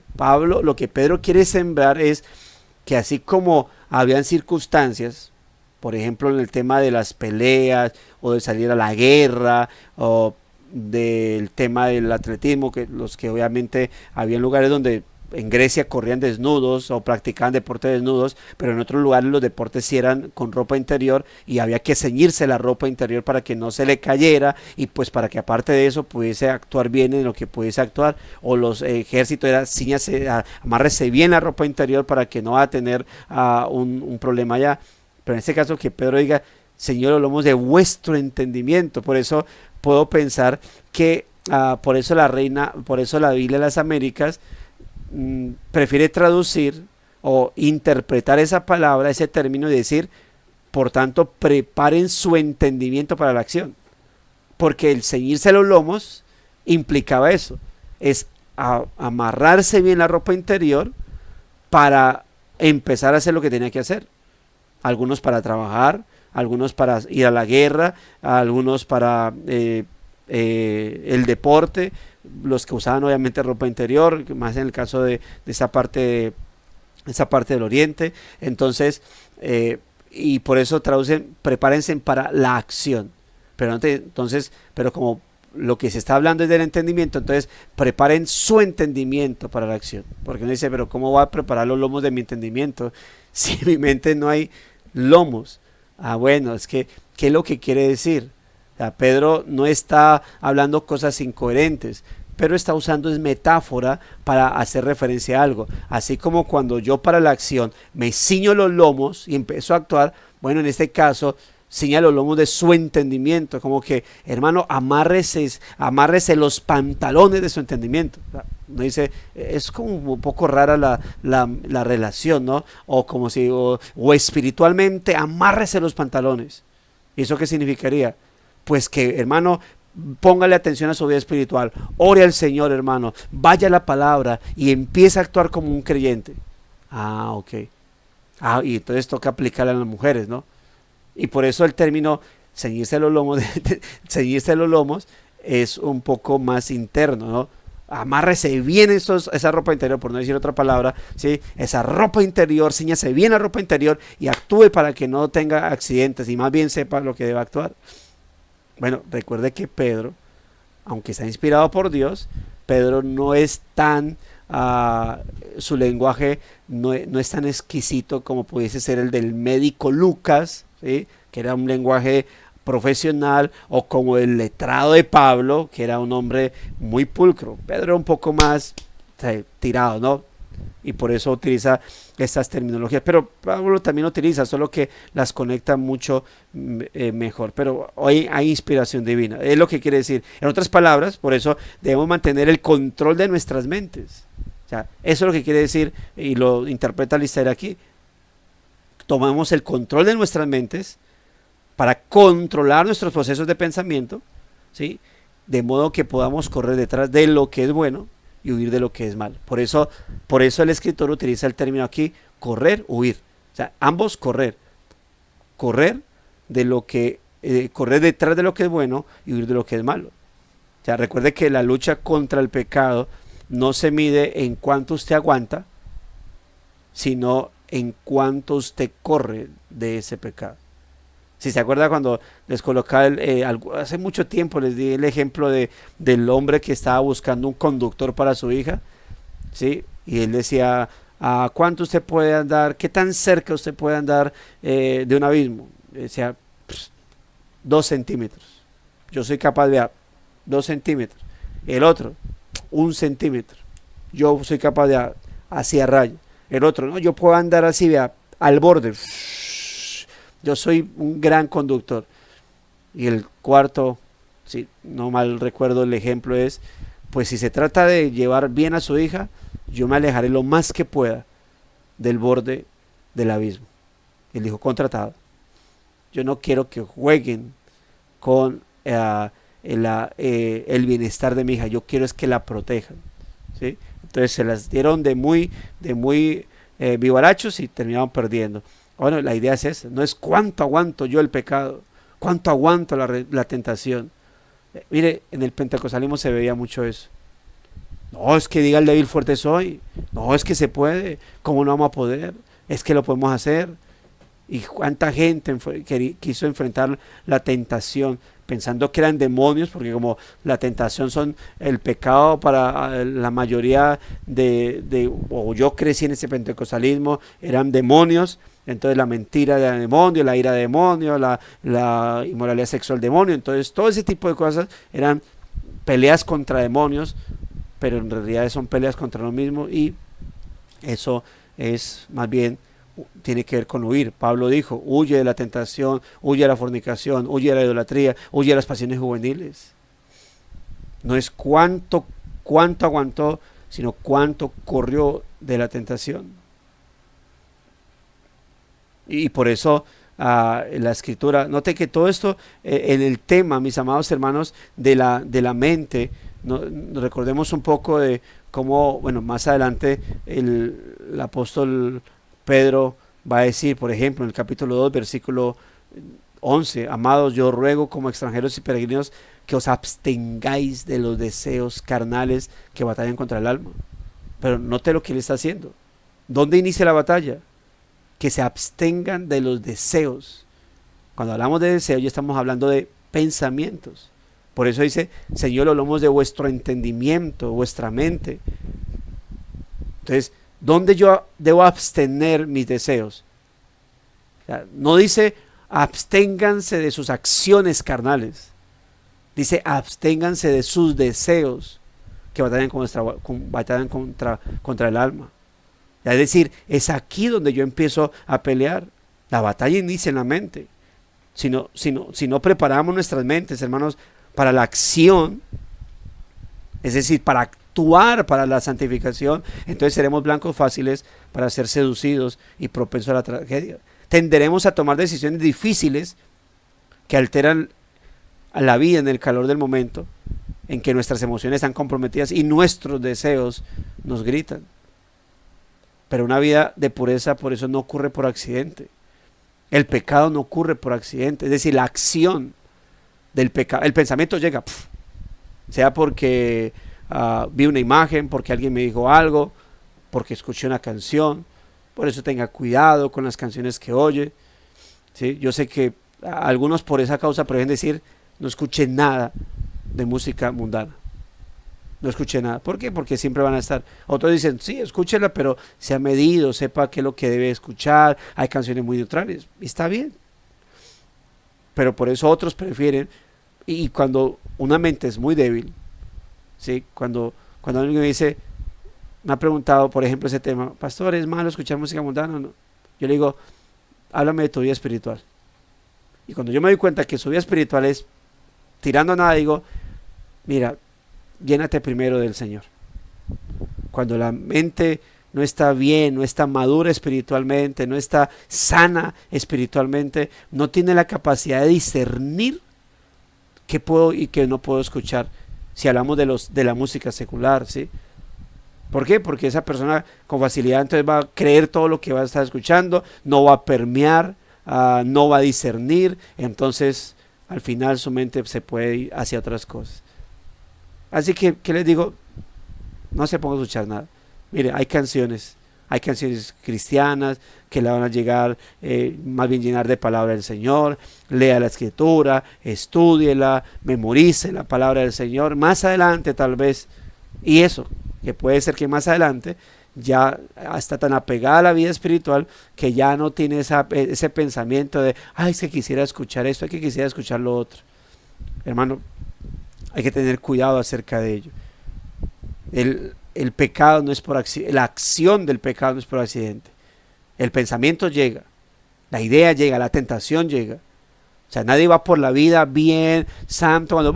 Pedro quiere sembrar es que así como habían circunstancias, por ejemplo en el tema de las peleas o de salir a la guerra o del tema del atletismo, que los que obviamente había lugares donde en Grecia corrían desnudos o practicaban deportes desnudos, pero en otros lugares los deportes sí eran con ropa interior y había que ceñirse la ropa interior para que no se le cayera y pues para que aparte de eso pudiese actuar bien en lo que pudiese actuar, o los ejércitos era ciñase, amárrese bien la ropa interior para que no va a tener un problema allá. Pero en este caso que Pedro diga, Señor, los lomos de vuestro entendimiento. Por eso puedo pensar que por eso la Biblia de las Américas prefiere traducir o interpretar esa palabra, ese término, y decir, por tanto, preparen su entendimiento para la acción. Porque el ceñirse los lomos implicaba eso, es amarrarse bien la ropa interior para empezar a hacer lo que tenía que hacer. Algunos para trabajar, algunos para ir a la guerra, algunos para el deporte, los que usaban obviamente ropa interior, más en el caso de esa parte del oriente. Entonces, y por eso traducen, prepárense para la acción. Pero como lo que se está hablando es del entendimiento, entonces preparen su entendimiento para la acción. Porque uno dice, pero ¿cómo voy a preparar los lomos de mi entendimiento si en mi mente no hay lomos? Bueno, es que, ¿qué es lo que quiere decir? O sea, Pedro no está hablando cosas incoherentes, pero está usando es metáfora para hacer referencia a algo. Así como cuando yo para la acción me ciño los lomos y empiezo a actuar, bueno, en este caso ciña los lomos de su entendimiento, como que, hermano, amárrese los pantalones de su entendimiento. No dice, es como un poco rara la relación, ¿no? O como si, o espiritualmente, amárrese los pantalones. ¿Y eso qué significaría? Pues que, hermano, póngale atención a su vida espiritual, ore al Señor, hermano, vaya a la palabra y empiece a actuar como un creyente. Ok. Y entonces toca aplicarle a las mujeres, ¿no? Y por eso el término ceñirse los lomos, ceñirse los lomos es un poco más interno, ¿no? Amárrese bien esa ropa interior, por no decir otra palabra, ¿sí? Esa ropa interior, ciñase bien la ropa interior y actúe para que no tenga accidentes y más bien sepa lo que debe actuar. Bueno, recuerde que Pedro, aunque está inspirado por Dios, Pedro no es tan, su lenguaje no es tan exquisito como pudiese ser el del médico Lucas, ¿sí? Que era un lenguaje profesional, o como el letrado de Pablo, que era un hombre muy pulcro. Pedro era un poco más tirado, ¿no? Y por eso utiliza estas terminologías, pero Pablo también utiliza, solo que las conecta mucho mejor. Pero hoy hay inspiración divina, es lo que quiere decir. En otras palabras, por eso debemos mantener el control de nuestras mentes. O sea, eso es lo que quiere decir, y lo interpreta Lister aquí. Tomamos el control de nuestras mentes para controlar nuestros procesos de pensamiento, ¿sí? De modo que podamos correr detrás de lo que es bueno y huir de lo que es malo. Por eso el escritor utiliza el término aquí, correr, huir. O sea, ambos correr correr detrás de lo que es bueno y huir de lo que es malo. O sea, recuerde que la lucha contra el pecado no se mide en cuánto usted aguanta, sino en cuánto usted corre de ese pecado. Si se acuerda cuando les colocaba hace mucho tiempo les di el ejemplo del hombre que estaba buscando un conductor para su hija, ¿sí? Y él decía, ¿a cuánto usted puede andar? ¿Qué tan cerca usted puede andar de un abismo? Decía, 2 centímetros. Yo soy capaz de 2 centímetros. El otro, 1 centímetro. Yo soy capaz de hacia rayo. El otro, no, yo puedo andar así, vea, al borde. Yo soy un gran conductor. Y el cuarto, si no mal recuerdo el ejemplo, es pues si se trata de llevar bien a su hija, yo me alejaré lo más que pueda del borde del abismo. Él dijo, contratado. Yo no quiero que jueguen con el bienestar de mi hija, yo quiero es que la protejan, ¿sí? Entonces se las dieron de muy vivarachos y terminaban perdiendo. Bueno, la idea es esa, no es cuánto aguanto yo el pecado, cuánto aguanto la tentación. Mire, en el pentecostalismo se veía mucho eso. No, es que diga el débil fuerte soy. No, es que se puede. ¿Cómo no vamos a poder? Es que lo podemos hacer. Y cuánta gente quiso enfrentar la tentación pensando que eran demonios, porque como la tentación son el pecado para la mayoría o yo crecí en ese pentecostalismo, eran demonios. Entonces la mentira de demonio, la ira de demonio, la inmoralidad sexual demonio. Entonces todo ese tipo de cosas eran peleas contra demonios, pero en realidad son peleas contra lo mismo, y eso es más bien, tiene que ver con huir. Pablo dijo, huye de la tentación, huye de la fornicación, huye de la idolatría, huye de las pasiones juveniles. No es cuánto aguantó, sino cuánto corrió de la tentación. Y por eso la escritura, note que todo esto en el tema, mis amados hermanos, de la mente, recordemos un poco de cómo, bueno, más adelante el apóstol Pedro va a decir, por ejemplo, en el capítulo 2, versículo 11, amados, yo ruego como extranjeros y peregrinos que os abstengáis de los deseos carnales que batallan contra el alma. Pero note lo que él está haciendo. ¿Dónde inicia la batalla? Que se abstengan de los deseos. Cuando hablamos de deseos ya estamos hablando de pensamientos. Por eso dice, Señor, hablamos de vuestro entendimiento, vuestra mente. Entonces, ¿dónde yo debo abstener mis deseos? O sea, no dice absténganse de sus acciones carnales. Dice absténganse de sus deseos que batallan contra el alma. Es decir, es aquí donde yo empiezo a pelear. La batalla inicia en la mente. Si no preparamos nuestras mentes, hermanos, para la acción, es decir, para actuar para la santificación, entonces seremos blancos fáciles para ser seducidos y propensos a la tragedia. Tenderemos a tomar decisiones difíciles que alteran a la vida en el calor del momento, en que nuestras emociones están comprometidas y nuestros deseos nos gritan. Pero una vida de pureza, por eso no ocurre por accidente. El pecado no ocurre por accidente, es decir, la acción del pecado, el pensamiento llega, sea porque vi una imagen, porque alguien me dijo algo, porque escuché una canción. Por eso tenga cuidado con las canciones que oye, ¿sí? Yo sé que algunos por esa causa prefieren decir, no escuché nada de música mundana. No escuché nada. ¿Por qué? Porque siempre van a estar. Otros dicen, sí, escúchela, pero sea medido, sepa qué es lo que debe escuchar. Hay canciones muy neutrales. Y está bien. Pero por eso otros prefieren. Y cuando una mente es muy débil, ¿sí? Cuando alguien me dice, me ha preguntado, por ejemplo, ese tema, pastor, ¿es malo escuchar música mundana? No. Yo le digo, háblame de tu vida espiritual. Y cuando yo me doy cuenta que su vida espiritual es tirando a nada, digo, mira, llénate primero del Señor. Cuando la mente no está bien, no está madura espiritualmente, no está sana espiritualmente, no tiene la capacidad de discernir qué puedo y qué no puedo escuchar. Si hablamos de la música secular, ¿sí? ¿Por qué? Porque esa persona con facilidad entonces va a creer todo lo que va a estar escuchando, no va a permear, no va a discernir, entonces al final su mente se puede ir hacia otras cosas. Así que, ¿qué les digo? No se ponga a escuchar nada. Mire, hay canciones cristianas que le van a llegar, más bien llenar de palabra del Señor. Lea la escritura, estúdiela, memorice la palabra del Señor. Más adelante tal vez, y eso, que puede ser que más adelante ya está tan apegada a la vida espiritual que ya no tiene ese pensamiento de, ay, es que quisiera escuchar esto, es que quisiera escuchar lo otro. Hermano, hay que tener cuidado acerca de ello. El pecado no es por accidente, la acción del pecado no es por accidente. El pensamiento llega, la idea llega, la tentación llega. O sea, nadie va por la vida bien, santo, cuando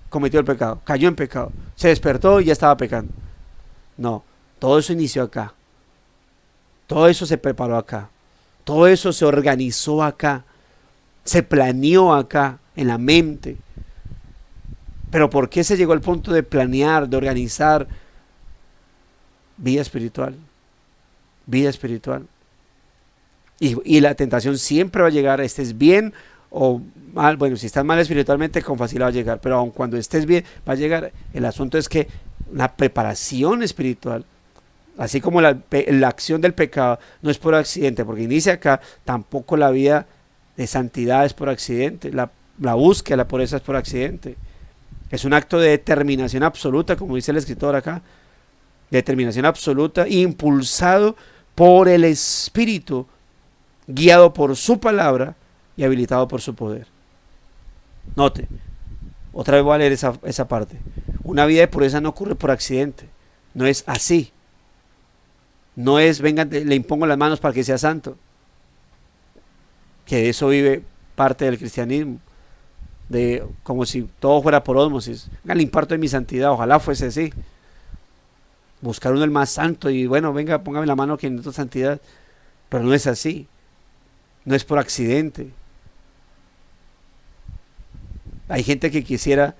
cometió el pecado, cayó en pecado, se despertó y ya estaba pecando. No, todo eso inició acá. Todo eso se preparó acá. Todo eso se organizó acá. Se planeó acá, en la mente. Pero ¿por qué se llegó al punto de planear, de organizar? Vida espiritual. Vida espiritual. Y la tentación siempre va a llegar, estés bien o mal. Bueno, si estás mal espiritualmente, con facilidad va a llegar. Pero aun cuando estés bien, va a llegar. El asunto es que la preparación espiritual, así como la acción del pecado, no es por accidente, porque inicia acá, tampoco la vida de santidad es por accidente. La búsqueda, la pureza es por accidente. Es un acto de determinación absoluta, como dice el escritor acá. Determinación absoluta, impulsado por el Espíritu, guiado por su palabra y habilitado por su poder. Note, otra vez voy a leer esa parte. Una vida de pureza no ocurre por accidente. No es así. No es, venga, le impongo las manos para que sea santo. Que de eso vive parte del cristianismo. De como si todo fuera por ósmosis. Venga, le imparto de mi santidad. Ojalá fuese así. Buscar uno el más santo y bueno, venga, póngame la mano que necesito santidad. Pero no es así. No es por accidente. Hay gente que quisiera,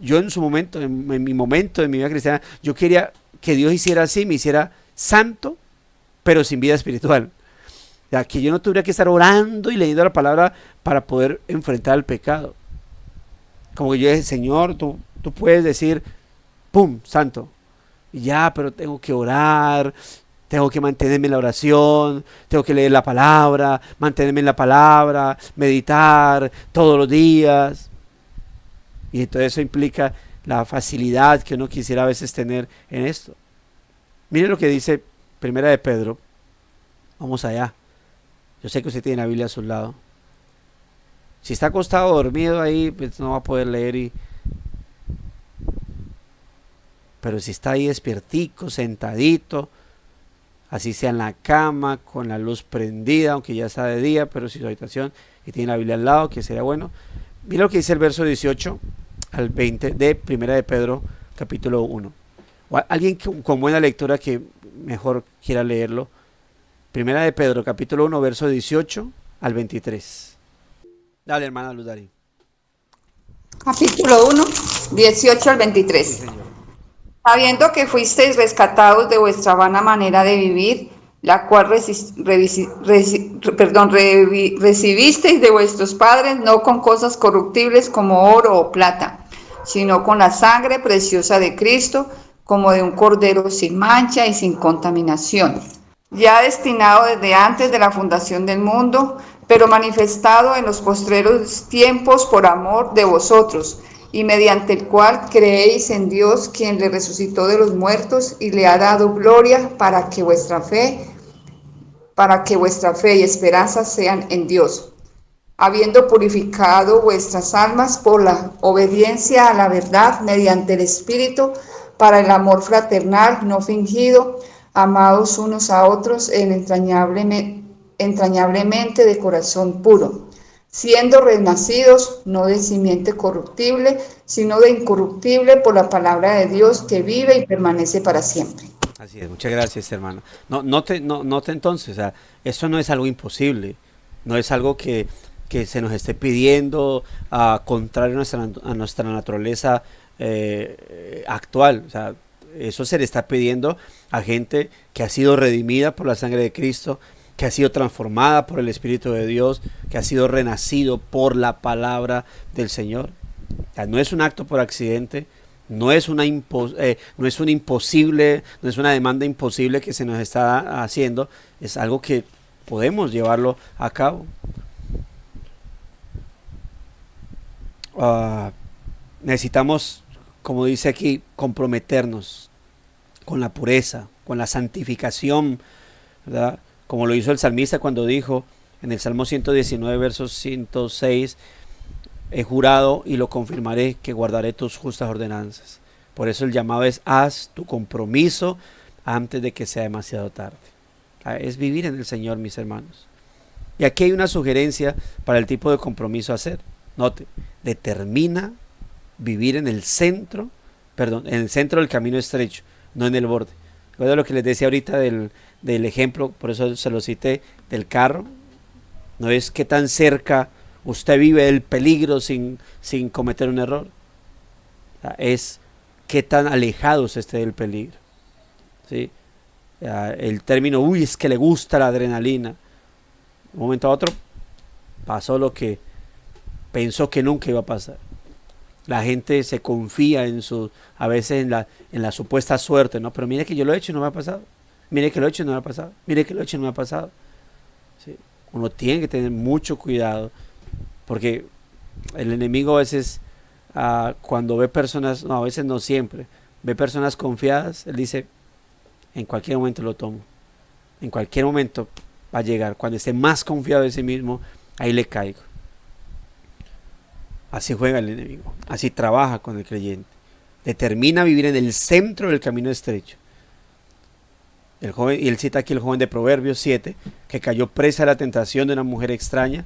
yo en su momento, en mi momento de mi vida cristiana, yo quería que Dios hiciera así, me hiciera santo, pero sin vida espiritual. O sea, que yo no tuviera que estar orando y leyendo la palabra para poder enfrentar el pecado. Como que yo dije, Señor, tú puedes decir, ¡pum!, santo. Y ya, pero tengo que orar, tengo que mantenerme en la oración, tengo que leer la palabra, mantenerme en la palabra, meditar todos los días. Y entonces eso implica la facilidad que uno quisiera a veces tener en esto. Miren lo que dice Primera de Pedro. Vamos allá. Yo sé que usted tiene la Biblia a su lado. Si está acostado o dormido ahí, pues no va a poder leer. Pero si está ahí despiertico, sentadito, así sea en la cama, con la luz prendida, aunque ya está de día, pero si su habitación y tiene la Biblia al lado, que sería bueno. Mira lo que dice el verso 18 al 20 de Primera de Pedro, capítulo 1. O alguien con buena lectura que mejor quiera leerlo. Primera de Pedro, capítulo 1, verso 18 al 23. Dale, hermana Ludari. Capítulo 1, 18 al Sí, 23. señor. Sabiendo que fuisteis rescatados de vuestra vana manera de vivir, la cual recibisteis de vuestros padres, no con cosas corruptibles como oro o plata, sino con la sangre preciosa de Cristo, como de un cordero sin mancha y sin contaminación, ya destinado desde antes de la fundación del mundo, pero manifestado en los postreros tiempos por amor de vosotros, y mediante el cual creéis en Dios, quien le resucitó de los muertos y le ha dado gloria, para que vuestra fe y esperanza sean en Dios, habiendo purificado vuestras almas por la obediencia a la verdad mediante el Espíritu, para el amor fraternal no fingido, amados unos a otros entrañablemente de corazón puro, siendo renacidos no de simiente corruptible, sino de incorruptible por la palabra de Dios que vive y permanece para siempre. Así es, muchas gracias, hermano. Note entonces, o sea, esto no es algo imposible, no es algo que se nos esté pidiendo contrario a nuestra naturaleza actual. O sea, eso se le está pidiendo a gente que ha sido redimida por la sangre de Cristo, que ha sido transformada por el Espíritu de Dios, que ha sido renacido por la palabra del Señor. O sea, no es un acto por accidente. No es un imposible, no es una demanda imposible que se nos está haciendo, es algo que podemos llevarlo a cabo. Necesitamos, como dice aquí, comprometernos con la pureza, con la santificación, ¿verdad? Como lo hizo el salmista cuando dijo en el Salmo 119, versos 106, he jurado y lo confirmaré que guardaré tus justas ordenanzas. Por eso el llamado es: haz tu compromiso antes de que sea demasiado tarde. Es vivir en el Señor, mis hermanos. Y aquí hay una sugerencia para el tipo de compromiso a hacer. Note, determina vivir en el centro, en el centro del camino estrecho, no en el borde. Recuerda lo que les decía ahorita del ejemplo, por eso se lo cité, del carro. No es qué tan cerca usted vive del peligro sin cometer un error. O sea, es qué tan alejado usted esté del peligro. ¿Sí? El término, uy, es que le gusta la adrenalina. De un momento a otro pasó lo que pensó que nunca iba a pasar. La gente se confía a veces en la supuesta suerte, ¿no? Pero mire que yo lo he hecho y no me ha pasado. Mire que lo he hecho y no me ha pasado. Mire que lo he hecho y no me ha pasado. ¿Sí? Uno tiene que tener mucho cuidado, porque el enemigo a veces, cuando ve personas, no, a veces no siempre, ve personas confiadas, él dice, en cualquier momento lo tomo. En cualquier momento va a llegar. Cuando esté más confiado de sí mismo, ahí le caigo. Así juega el enemigo, así trabaja con el creyente. Determina vivir en el centro del camino estrecho. El joven, y él cita aquí el joven de Proverbios 7, que cayó presa a la tentación de una mujer extraña,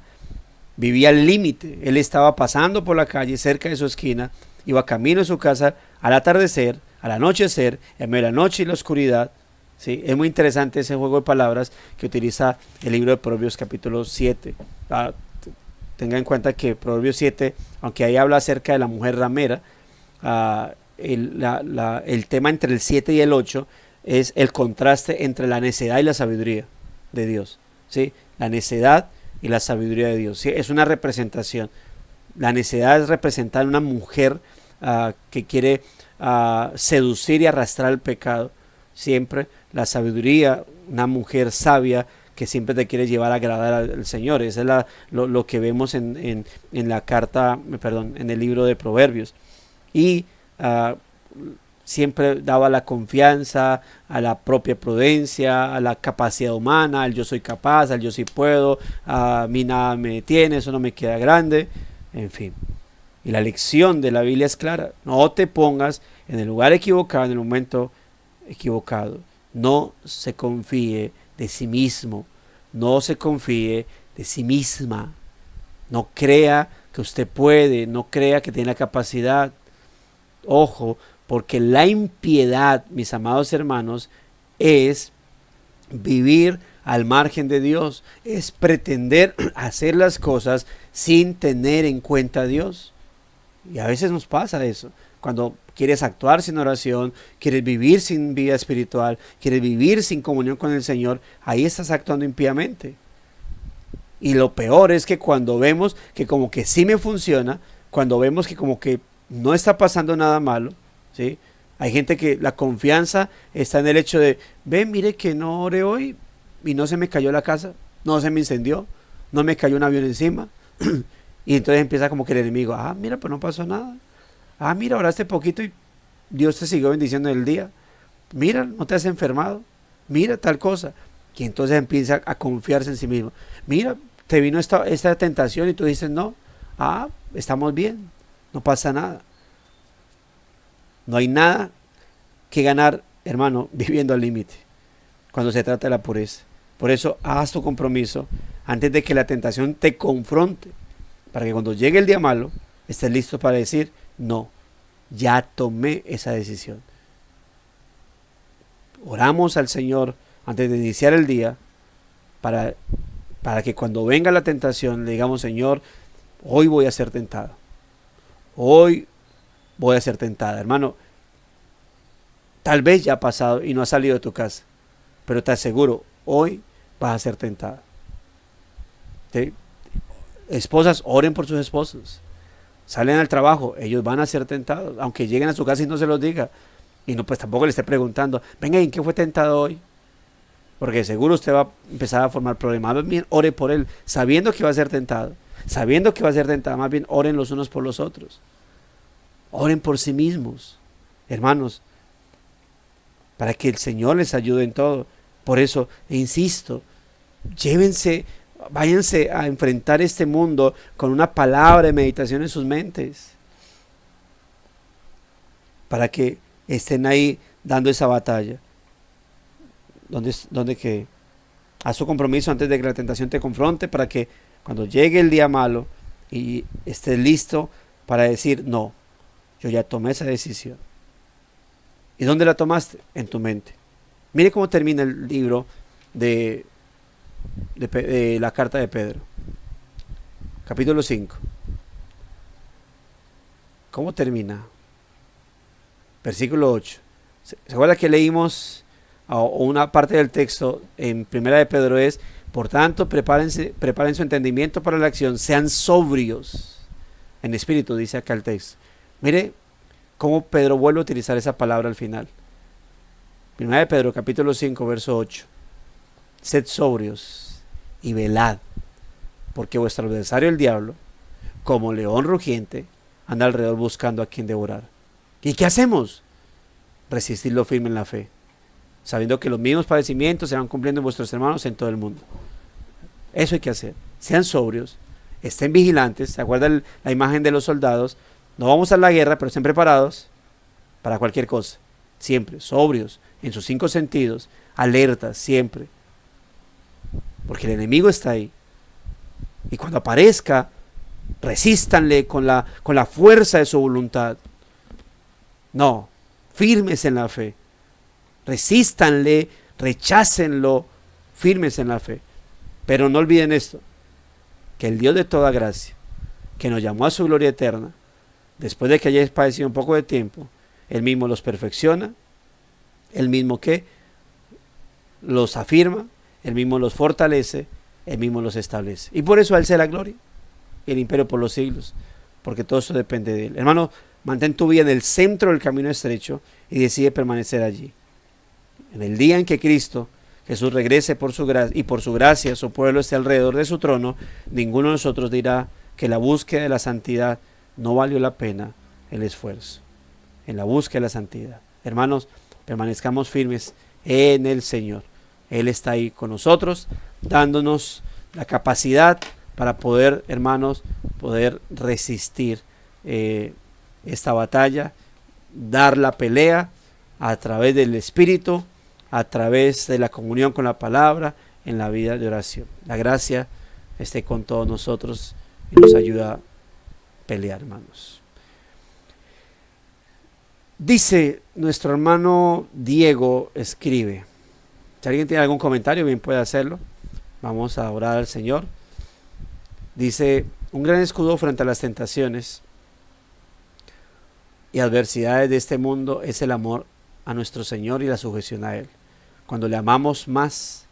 vivía al límite. Él estaba pasando por la calle cerca de su esquina, iba camino a su casa al atardecer, al anochecer, en medio de la noche y la oscuridad. ¿Sí? Es muy interesante ese juego de palabras que utiliza el libro de Proverbios capítulo 7. Tenga en cuenta que Proverbios 7, aunque ahí habla acerca de la mujer ramera, el tema entre el 7 y el 8 es el contraste entre la necedad y la sabiduría de Dios. ¿Sí? La necedad y la sabiduría de Dios. ¿Sí? Es una representación. La necedad es representar a una mujer que quiere seducir y arrastrar el pecado. Siempre la sabiduría, una mujer sabia que siempre te quiere llevar a agradar al Señor. Eso es lo que vemos en la carta, en el libro de Proverbios. Y siempre daba la confianza a la propia prudencia, a la capacidad humana, al yo soy capaz, al yo sí puedo, a mí nada me detiene, eso no me queda grande, en fin. Y la lección de la Biblia es clara: no te pongas en el lugar equivocado, en el momento equivocado. No se confíe de sí mismo, no se confíe de sí misma, no crea que usted puede, no crea que tiene la capacidad. Ojo, porque la impiedad, mis amados hermanos, es vivir al margen de Dios, es pretender hacer las cosas sin tener en cuenta a Dios. Y a veces nos pasa eso, cuando quieres actuar sin oración, quieres vivir sin vida espiritual, quieres vivir sin comunión con el Señor, ahí estás actuando impíamente. Y lo peor es que cuando vemos que como que sí me funciona, cuando vemos que como que no está pasando nada malo, ¿sí? Hay gente que la confianza está en el hecho de, mire que no oré hoy y no se me cayó la casa, no se me incendió, no me cayó un avión encima. Y entonces empieza como que el enemigo, mira, pues no pasó nada. Mira, oraste poquito y Dios te siguió bendiciendo el día. Mira, no te has enfermado. Mira tal cosa. Y entonces empieza a confiarse en sí mismo. Mira, te vino esta tentación y tú dices, no, estamos bien, no pasa nada. No hay nada que ganar, hermano, viviendo al límite, cuando se trata de la pureza. Por eso, haz tu compromiso antes de que la tentación te confronte, para que cuando llegue el día malo, estés listo para decir, no, ya tomé esa decisión. Oramos al Señor antes de iniciar el día, para que cuando venga la tentación, le digamos, Señor, hoy voy a ser tentado. Hoy voy a ser tentada. Hermano, tal vez ya ha pasado y no has salido de tu casa, pero te aseguro, hoy vas a ser tentada. ¿Sí? Esposas, oren por sus esposos. Salen al trabajo, ellos van a ser tentados, aunque lleguen a su casa y no se los diga. Y no, pues tampoco le esté preguntando, venga, ¿en qué fue tentado hoy? Porque seguro usted va a empezar a formar problemas. Más bien, ore por él, sabiendo que va a ser tentado. Sabiendo que va a ser tentado, más bien, oren los unos por los otros. Oren por sí mismos, hermanos, para que el Señor les ayude en todo. Por eso, insisto, váyanse a enfrentar este mundo con una palabra de meditación en sus mentes, para que estén ahí dando esa batalla. Donde que haz su compromiso antes de que la tentación te confronte, para que cuando llegue el día malo y estés listo para decir, no, Yo ya tomé esa decisión. ¿Y dónde la tomaste? En tu mente. Mire cómo termina el libro de la carta de Pedro. Capítulo 5. ¿Cómo termina? Versículo 8. ¿Se acuerda que leímos una parte del texto en Primera de Pedro? Es: por tanto, preparen su entendimiento para la acción, sean sobrios en espíritu, dice acá el texto. Mire cómo Pedro vuelve a utilizar esa palabra al final. Primera de Pedro, capítulo 5, verso 8. Sed sobrios y velad, porque vuestro adversario el diablo, como león rugiente, anda alrededor buscando a quien devorar. ¿Y qué hacemos? Resistidlo firme en la fe, sabiendo que los mismos padecimientos se van cumpliendo en vuestros hermanos en todo el mundo. Eso hay que hacer. Sean sobrios, estén vigilantes. ¿Se acuerdan la imagen de los soldados? No vamos a la guerra, pero estén preparados para cualquier cosa. Siempre sobrios en sus 5 sentidos, alertas siempre, porque el enemigo está ahí. Y cuando aparezca, resístanle con la fuerza de su voluntad. No, firmes en la fe. Resístanle, rechácenlo, firmes en la fe. Pero no olviden esto, que el Dios de toda gracia, que nos llamó a su gloria eterna, después de que hayáis padecido un poco de tiempo, Él mismo los perfecciona, Él mismo que los afirma, Él mismo los fortalece, Él mismo los establece. Y por eso a Él sea la gloria y el imperio por los siglos, porque todo eso depende de Él. Hermano, mantén tu vida en el centro del camino estrecho y decide permanecer allí. En el día en que Cristo Jesús regrese por su gracia, y por su gracia su pueblo esté alrededor de su trono, ninguno de nosotros dirá que la búsqueda de la santidad no valió la pena el esfuerzo. En la búsqueda de la santidad. Hermanos, permanezcamos firmes en el Señor. Él está ahí con nosotros, dándonos la capacidad para poder, hermanos, poder resistir esta batalla, dar la pelea a través del Espíritu, a través de la comunión con la palabra, en la vida de oración. La gracia esté con todos nosotros y nos ayuda a pelear, hermanos. Dice nuestro hermano Diego, escribe. Si alguien tiene algún comentario, bien puede hacerlo. Vamos a orar al Señor. Dice: un gran escudo frente a las tentaciones y adversidades de este mundo es el amor a nuestro Señor y la sujeción a Él. Cuando le amamos más,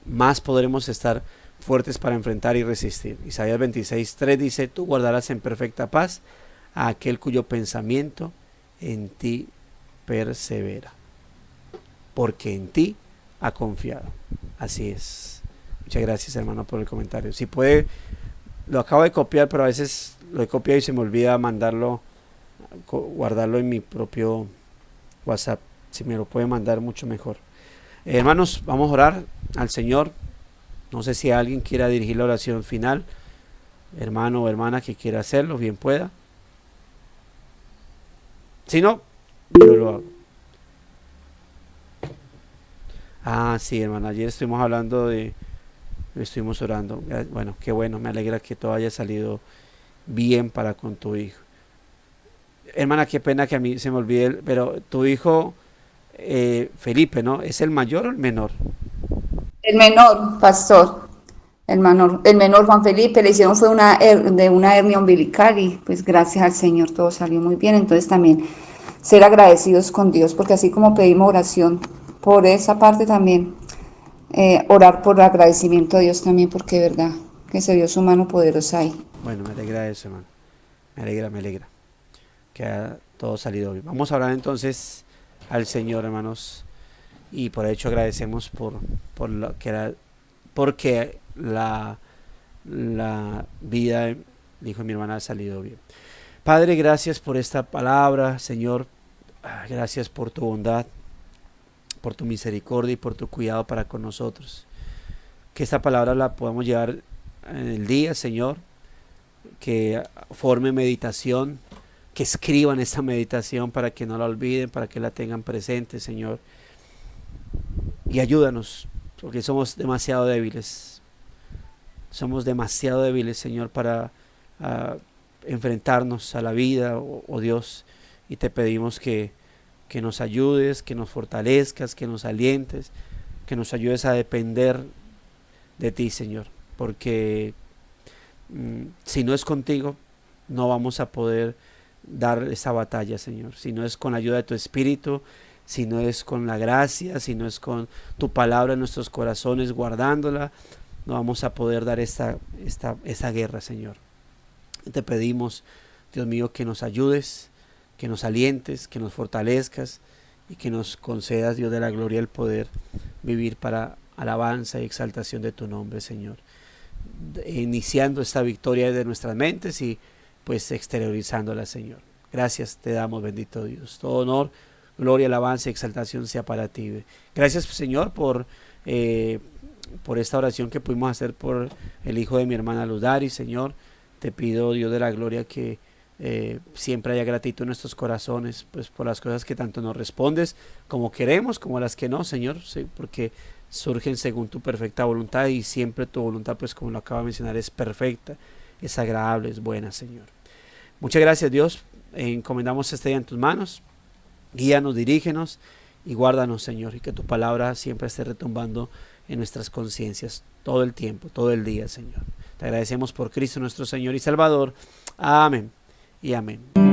más podremos estar fuertes para enfrentar y resistir. Isaías 26:3 dice: tú guardarás en perfecta paz a aquel cuyo pensamiento en ti persevera, porque en ti ha confiado. Así es. Muchas gracias, hermano, por el comentario. Si puede, lo acabo de copiar, pero a veces lo he copiado y se me olvida mandarlo, guardarlo en mi propio WhatsApp. Si me lo puede mandar, mucho mejor. Hermanos, vamos a orar al Señor. No sé si alguien quiera dirigir la oración final, hermano o hermana que quiera hacerlo, bien pueda. Si no, yo lo hago. Sí, hermano, ayer estuvimos orando. Bueno, qué bueno, me alegra que todo haya salido bien para con tu hijo. Hermana, qué pena que a mí se me olvide, pero tu hijo Felipe, ¿no? ¿Es el mayor o el menor? El menor, pastor, el menor Juan Felipe, le hicieron fue una hernia umbilical y pues gracias al Señor todo salió muy bien. Entonces también ser agradecidos con Dios, porque así como pedimos oración por esa parte también, orar por agradecimiento a Dios también, porque de verdad que se dio su mano poderosa ahí. Bueno, me alegra eso, hermano. Me alegra que ha todo salido bien. Vamos a hablar entonces al Señor, hermanos, y por hecho agradecemos porque la vida del hijo de mi hermana ha salido bien. Padre, gracias por esta palabra, Señor. Gracias por tu bondad, por tu misericordia y por tu cuidado para con nosotros. Que esta palabra la podamos llevar en el día, Señor, que forme meditación, que escriban esta meditación para que no la olviden, para que la tengan presente, Señor. Y ayúdanos, porque somos demasiado débiles. Somos demasiado débiles, Señor, para enfrentarnos a la vida, oh Dios, y te pedimos que nos ayudes, que nos fortalezcas, que nos alientes, que nos ayudes a depender de ti, Señor, porque si no es contigo, no vamos a poder dar esa batalla, Señor. Si no es con la ayuda de tu Espíritu, si no es con la gracia, si no es con tu palabra en nuestros corazones guardándola, no vamos a poder dar esa guerra, Señor. Te pedimos, Dios mío, que nos ayudes, que nos alientes, que nos fortalezcas y que nos concedas, Dios de la gloria, el poder vivir para alabanza y exaltación de tu nombre, Señor. Iniciando esta victoria de nuestras mentes y pues exteriorizándola, Señor. Gracias te damos, bendito Dios. Todo honor, gloria, alabanza y exaltación sea para ti. Gracias, Señor, por esta oración que pudimos hacer por el hijo de mi hermana Ludari, Señor. Te pido, Dios de la gloria, que siempre haya gratitud en nuestros corazones, pues por las cosas que tanto nos respondes como queremos, como las que no, Señor, sí, porque surgen según tu perfecta voluntad y siempre tu voluntad, pues como lo acabo de mencionar, es perfecta, es agradable, es buena, Señor. Muchas gracias, Dios. Encomendamos este día en tus manos. Guíanos, dirígenos y guárdanos, Señor, y que tu palabra siempre esté retumbando en nuestras conciencias todo el tiempo, todo el día, Señor. Te agradecemos por Cristo nuestro Señor y Salvador. Amén y amén.